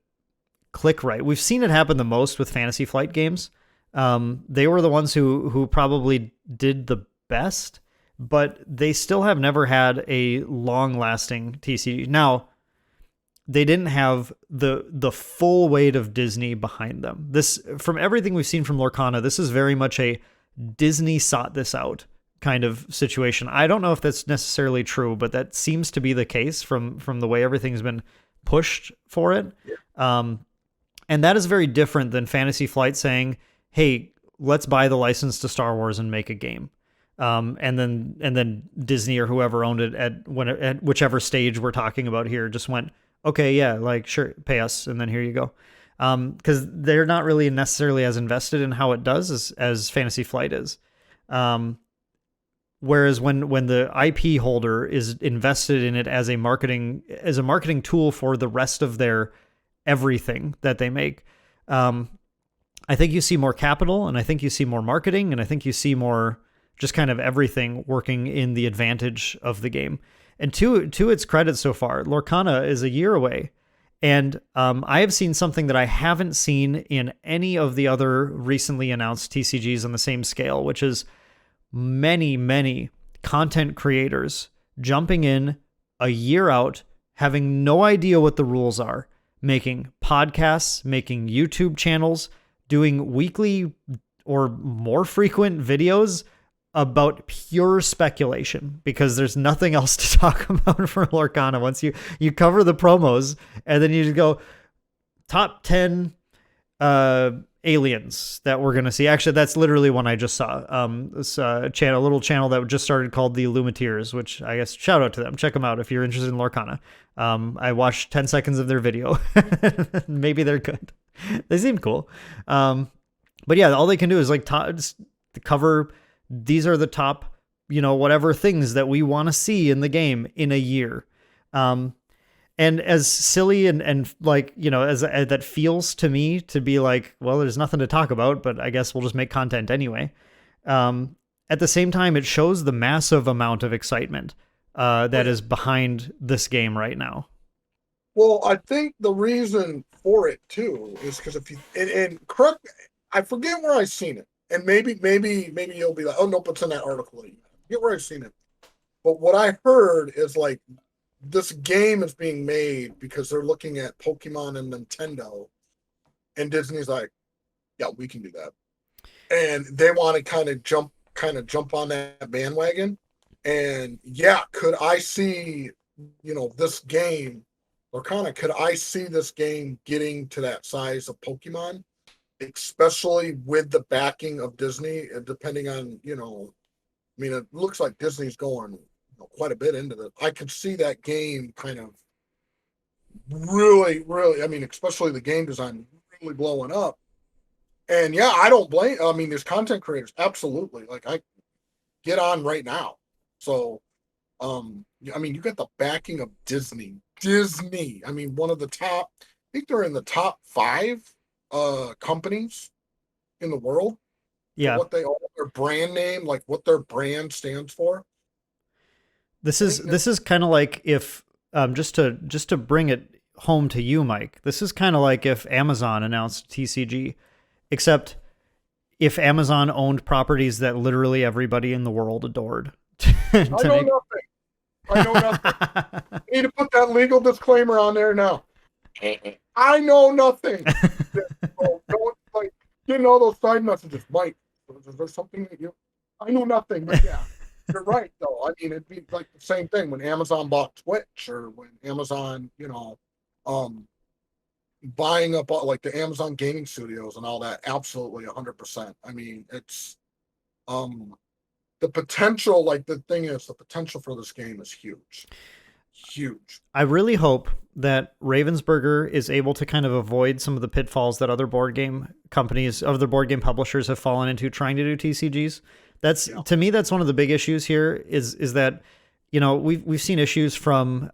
click right. We've seen it happen the most with Fantasy Flight games. They were the ones who probably did the best, but they still have never had a long-lasting TCG. Now, they didn't have the full weight of Disney behind them. This, from everything we've seen from Lorcana, this is very much a Disney sought this out kind of situation. I don't know if that's necessarily true, but that seems to be the case from the way everything's been pushed for it. Yeah. And that is very different than Fantasy Flight saying, hey, let's buy the license to Star Wars and make a game. And then Disney or whoever owned it at whichever stage we're talking about here just went, okay, yeah, like, sure, pay us, and then here you go. Because they're not really necessarily as invested in how it does as Fantasy Flight is. Whereas when the IP holder is invested in it as a marketing tool for the rest of their everything that they make, I think you see more capital, and I think you see more marketing, and I think you see more just kind of everything working in the advantage of the game. And to its credit so far, Lorcana is a year away. And I have seen something that I haven't seen in any of the other recently announced TCGs on the same scale, which is many content creators jumping in a year out, having no idea what the rules are, making podcasts, making YouTube channels, doing weekly or more frequent videos about pure speculation, because there's nothing else to talk about for Lorcana. Once you cover the promos, and then you just go top 10 aliens that we're going to see. Actually, that's literally one I just saw. This a little channel that just started called the Illumineers, which I guess shout out to them. Check them out if you're interested in Lorcana. I watched 10 seconds of their video. Maybe they're good. They seem cool. But yeah, all they can do is like just cover. These are the top, whatever things that we want to see in the game in a year. And as silly and like, as that feels to me to be like, well, there's nothing to talk about, but I guess we'll just make content anyway. At the same time, it shows the massive amount of excitement that is behind this game right now. Well, I think the reason for it too is because if you and correct, I forget where I seen it, and maybe you'll be like, oh nope, it's in that article. I forget where I've seen it, but what I heard is like this game is being made because they're looking at Pokemon and Nintendo, and Disney's like, yeah, we can do that, and they want to kind of jump on that bandwagon. And yeah, could I see, this game, or could I see this game getting to that size of Pokemon, especially with the backing of Disney, and depending on, it looks like Disney's going quite a bit into this. I could see that game kind of really, especially the game design really blowing up. And yeah, I don't blame, there's content creators, absolutely. Like, I get on right now. So, you got the backing of Disney. One of the top, I think they're in the top 5 companies in the world. Yeah. What they all, their brand name, like what their brand stands for. This is kind of like if just to bring it home to you, Mike. This is kind of like if Amazon announced TCG, except if Amazon owned properties that literally everybody in the world adored. I know nothing. I need to put that legal disclaimer on there now. I know nothing. Don't getting all those side messages. Mike, is there something that you? I know nothing, but yeah, you're right though. It'd be like the same thing when Amazon bought Twitch, or when Amazon, buying up like the Amazon gaming studios and all that. Absolutely, 100%. It's the potential. Like, the thing is, the potential for this game is huge. I really hope that Ravensburger is able to kind of avoid some of the pitfalls that other board game publishers have fallen into trying to do TCGs. To me, that's one of the big issues here is that, we've seen issues from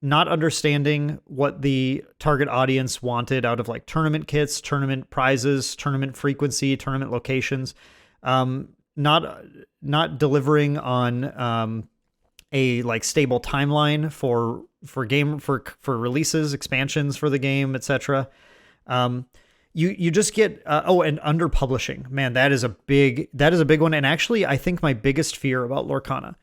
not understanding what the target audience wanted out of like tournament kits, tournament prizes, tournament frequency, tournament locations, not delivering on a like stable timeline for releases, expansions for the game, etc. You just get and under publishing, man, that is a big one. And actually, I think my biggest fear about Lorcana,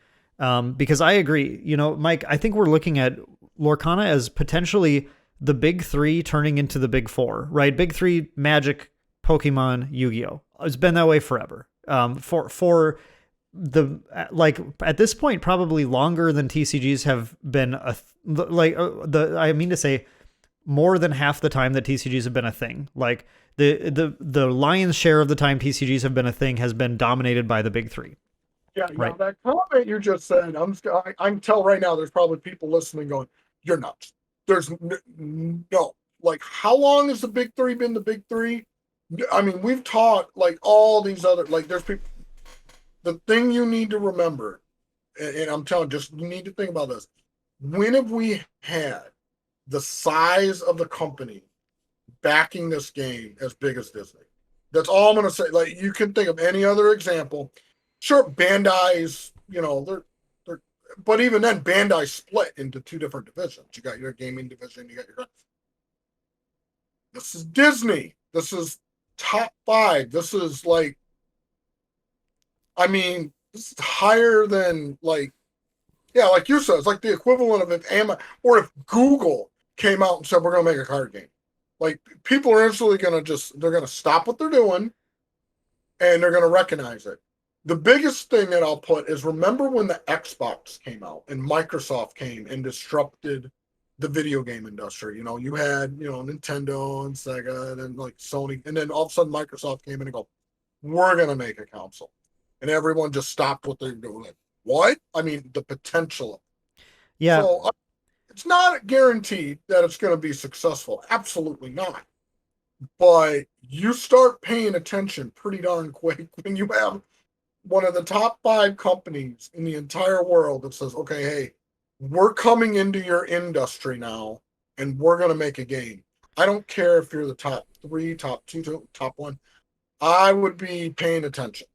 because I agree, Mike, I think we're looking at Lorcana as potentially the big 3 turning into the big 4, right? Big 3: Magic, Pokemon, Yu-Gi-Oh. It's been that way forever. For the like at this point probably longer than TCGs have been I mean to say more than half the time that TCGs have been a thing. Like the lion's share of the time TCGs have been a thing has been dominated by the big 3. Yeah, right. That comment you just said, I can tell right now there's probably people listening going, you're nuts. There's no, like, how long has the big 3 been the big 3? We've taught like all these other, like, there's people, the thing you need to remember, and I'm telling you, just you need to think about this. When have we had the size of the company backing this game as big as Disney? That's all I'm going to say. Like, you can think of any other example. Sure, Bandai's, they're, but even then, Bandai split into two different divisions. You got your gaming division, you got your. This is Disney. This is top 5. This is like, I mean, this is higher than like, yeah, like you said, it's like the equivalent of if or if Google came out and said we're going to make a card game. Like, people are instantly going to they're going to stop what they're doing and they're going to recognize it. The biggest thing that I'll put is, remember when the Xbox came out and Microsoft came and disrupted the video game industry? You had, Nintendo and Sega and then like Sony, and then all of a sudden Microsoft came in and go, we're going to make a console. And everyone just stopped what they're doing. Like, what? I mean, the potential. Yeah. So it's not guaranteed that it's going to be successful. Absolutely not. But you start paying attention pretty darn quick when you have one of the top 5 companies in the entire world that says, okay, hey, we're coming into your industry now and we're going to make a game. I don't care if you're the top 3, top 2, top 1. I would be paying attention.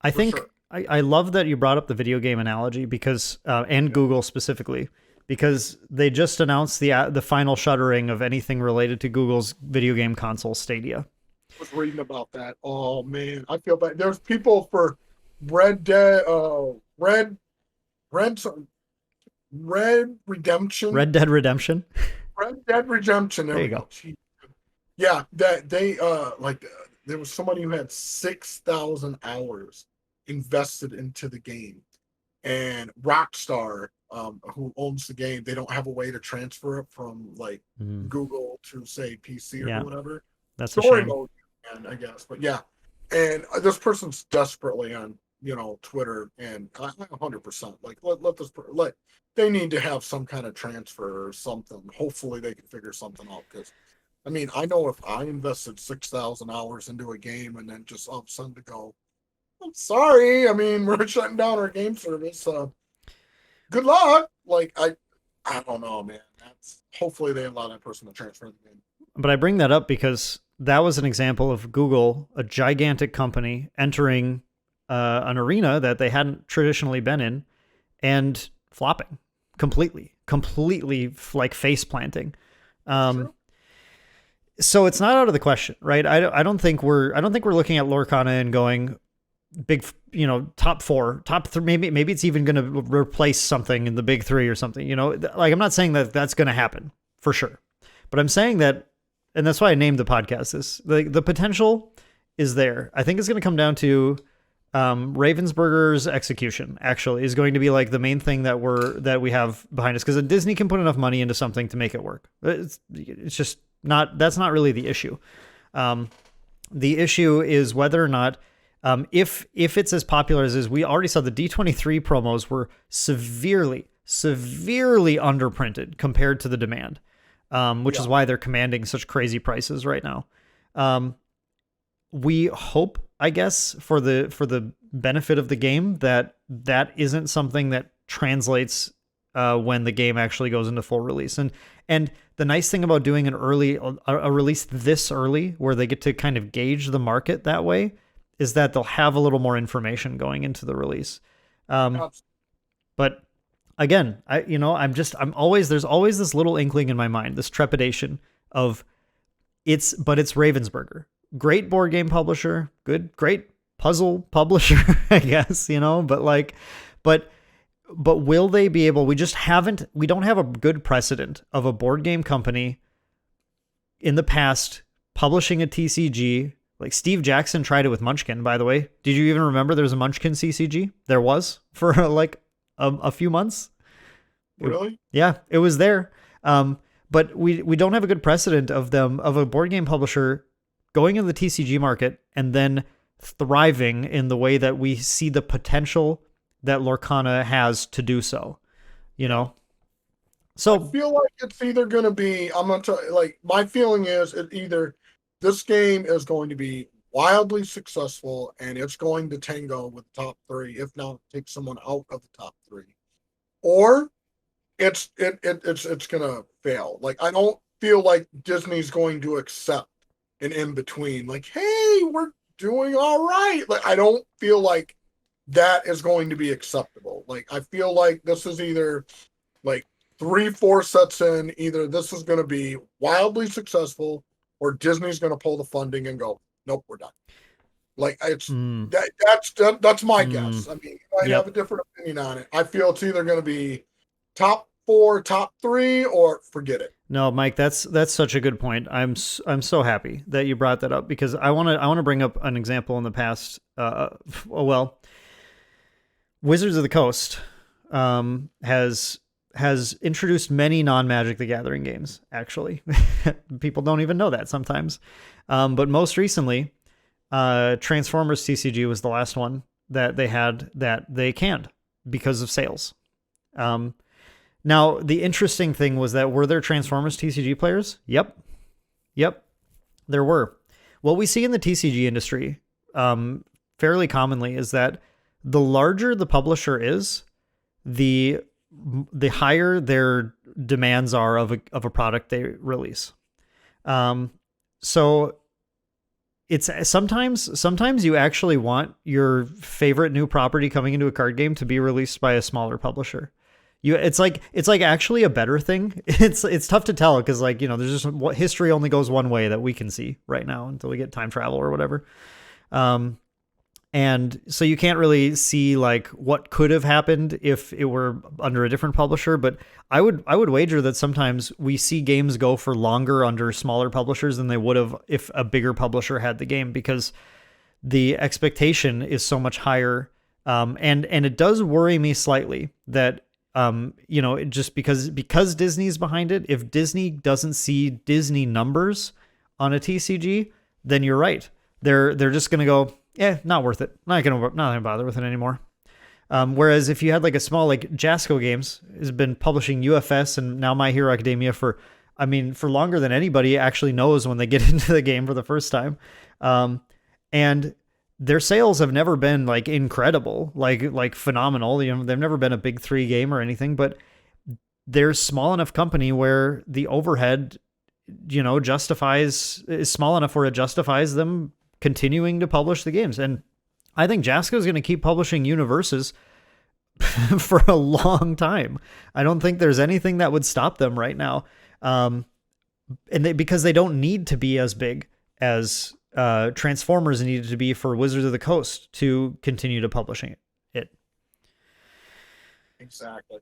I think sure. I love that you brought up the video game analogy because, and Google specifically, because they just announced the final shuttering of anything related to Google's video game console Stadia. I was reading about that. Oh man, I feel bad. There's people for Red Dead Redemption. Red Dead Redemption. Red Dead Redemption. There you go. Yeah, that they there was somebody who had 6,000 hours invested into the game, and Rockstar, who owns the game, they don't have a way to transfer it from like Google to say PC or whatever. That's story a shame. mode, I guess. But yeah, and this person's desperately on Twitter, and 100% like let they need to have some kind of transfer or something. Hopefully they can figure something out, because I mean, I know if I invested 6,000 hours into a game and then just all of a sudden to go, I'm sorry, I mean, we're shutting down our game service. Good luck. Like, I don't know, man. Hopefully they allow that person to transfer the game. But I bring that up because that was an example of Google, a gigantic company, entering an arena that they hadn't traditionally been in and flopping completely like face planting. Sure. So it's not out of the question, right? I don't think we're looking at Lorcana and going big, top 4, top 3. Maybe it's even going to replace something in the big 3 or something. Like, I'm not saying that that's going to happen for sure, but I'm saying that, and that's why I named the podcast this. The potential is there. I think it's going to come down to Ravensburger's execution. Actually, is going to be like the main thing that we have behind us, because Disney can put enough money into something to make it work. It's just not. That's not really the issue. The issue is whether or not, if it's as popular as we already saw, the D23 promos were severely underprinted compared to the demand, which is why they're commanding such crazy prices right now. We hope, I guess, for the benefit of the game, that isn't something that translates when the game actually goes into full release. And the nice thing about doing a release this early, where they get to kind of gauge the market that way, is that they'll have a little more information going into the release. But again, there's always this little inkling in my mind, this trepidation of it's Ravensburger, great board game publisher, great puzzle publisher, I guess, but will they be able, we don't have a good precedent of a board game company in the past publishing a TCG. Like, Steve Jackson tried it with Munchkin, by the way. Did you even remember there was a Munchkin CCG? There was, for like a few months. Really? It was there. But we don't have a good precedent of a board game publisher going into the TCG market and then thriving in the way that we see the potential that Lorcana has to do so. So I feel like it's either going to be, I'm going to tell you, like, my feeling is it either this game is going to be wildly successful, and it's going to tango with the top three, if not take someone out of the top three, or it's gonna fail. Like, I don't feel like Disney's going to accept an in between. Like, hey, we're doing all right. Like, I don't feel like that is going to be acceptable. Like, I feel like this is either like 3-4 sets in, either this is going to be wildly successful, or Disney's going to pull the funding and go, nope, we're done. Like, it's that's my guess. I mean, I have a different opinion on it. I feel it's either going to be top 4, top 3, or forget it. No, Mike, that's such a good point. I'm so happy that you brought that up, because I want to bring up an example in the past. Wizards of the Coast has introduced many non-Magic the Gathering games, actually. People don't even know that sometimes. But most recently, Transformers TCG was the last one that they had that they canned because of sales. Now, the interesting thing was that, were there Transformers TCG players? Yep, there were. What we see in the TCG industry fairly commonly is that the larger the publisher is, the higher their demands are of a product they release. So it's sometimes you actually want your favorite new property coming into a card game to be released by a smaller publisher. It's like actually a better thing. It's tough to tell, because, like, you know, there's just what history only goes one way that we can see right now until we get time travel or whatever. And so you can't really see like what could have happened if it were under a different publisher. But I would wager that sometimes we see games go for longer under smaller publishers than they would have if a bigger publisher had the game, because the expectation is so much higher. And it does worry me slightly that, you know, just because Disney's behind it, if Disney doesn't see Disney numbers on a TCG, then you're right. They're just going to go, not worth it. Not gonna bother with it anymore. Whereas if you had like a small, like Jasco Games has been publishing UFS and now My Hero Academia for longer than anybody actually knows when they get into the game for the first time. And their sales have never been like incredible, like phenomenal. You know, they've never been a big 3 game or anything, but they're a small enough company where the overhead, you know, is small enough where it justifies them continuing to publish the games. And I think Jasco is going to keep publishing universes for a long time. I don't think there's anything that would stop them right now. Because they don't need to be as big as Transformers needed to be for Wizards of the Coast to continue to publishing it. Exactly.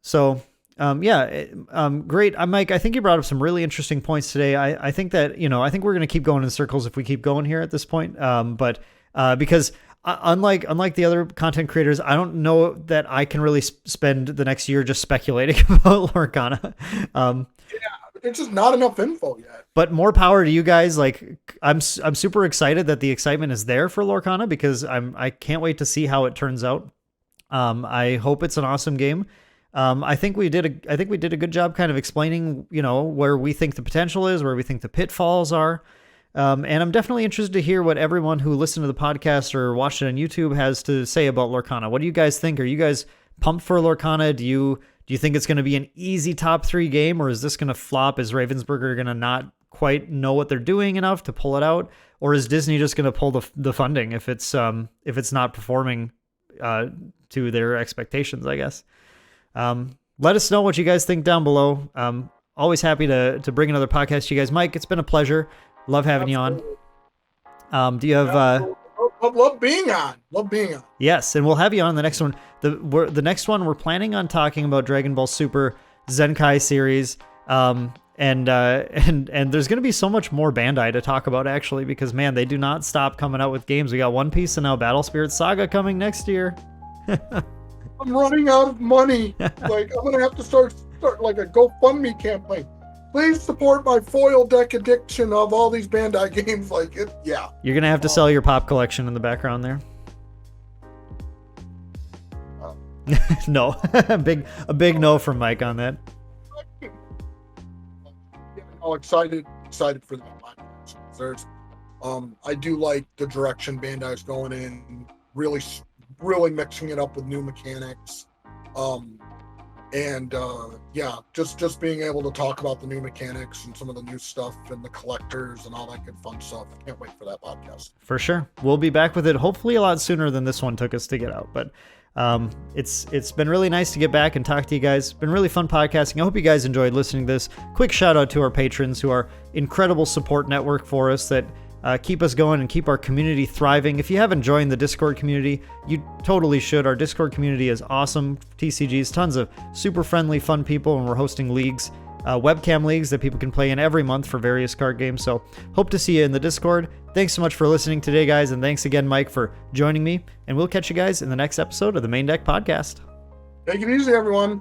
So, great. Mike, I think you brought up some really interesting points today. I think that, you know, I think we're going to keep going in circles if we keep going here at this point. But because unlike the other content creators, I don't know that I can really spend the next year just speculating about Lorcana. It's just not enough info yet. But more power to you guys. Like, I'm super excited that the excitement is there for Lorcana, because I can't wait to see how it turns out. I hope it's an awesome game. I think we did a good job kind of explaining, you know, where we think the potential is, where we think the pitfalls are. And I'm definitely interested to hear what everyone who listened to the podcast or watched it on YouTube has to say about Lorcana. What do you guys think? Are you guys pumped for Lorcana? Do you think it's going to be an easy top 3 game, or is this going to flop? Is Ravensburger going to not quite know what they're doing enough to pull it out? Or is Disney just going to pull the funding if it's not performing to their expectations, I guess? Let us know what you guys think down below. Always happy to bring another podcast to you guys. Mike, it's been a pleasure. Love having you on. Do you have... Love being on. Yes, and we'll have you on the next one. The next one, we're planning on talking about Dragon Ball Super Zenkai series. And there's going to be so much more Bandai to talk about, actually, because, man, they do not stop coming out with games. We got One Piece and now Battle Spirit Saga coming next year. I'm running out of money. Like, I'm gonna have to start like a GoFundMe campaign. Please support my foil deck addiction of all these Bandai games. Like, it, yeah. You're gonna have to sell your pop collection in the background there. No, a big no from Mike on that. Excited for that. There's I do like the direction Bandai's going in, really mixing it up with new mechanics. Yeah, just being able to talk about the new mechanics and some of the new stuff and the collectors and all that good fun stuff. I can't wait for that podcast. For sure. We'll be back with it hopefully a lot sooner than this one took us to get out. But it's been really nice to get back and talk to you guys. It's been really fun podcasting. I hope you guys enjoyed listening to this. Quick shout out to our patrons who are incredible support network for us that keep us going and keep our community thriving. If you haven't joined the Discord community, you totally should. Our Discord community is awesome. TCGs, tons of super friendly, fun people, and we're hosting leagues, webcam leagues that people can play in every month for various card games. So hope to see you in the Discord. Thanks so much for listening today, guys, and thanks again, Mike, for joining me. And we'll catch you guys in the next episode of the Maindeck Podcast. Take it easy, everyone.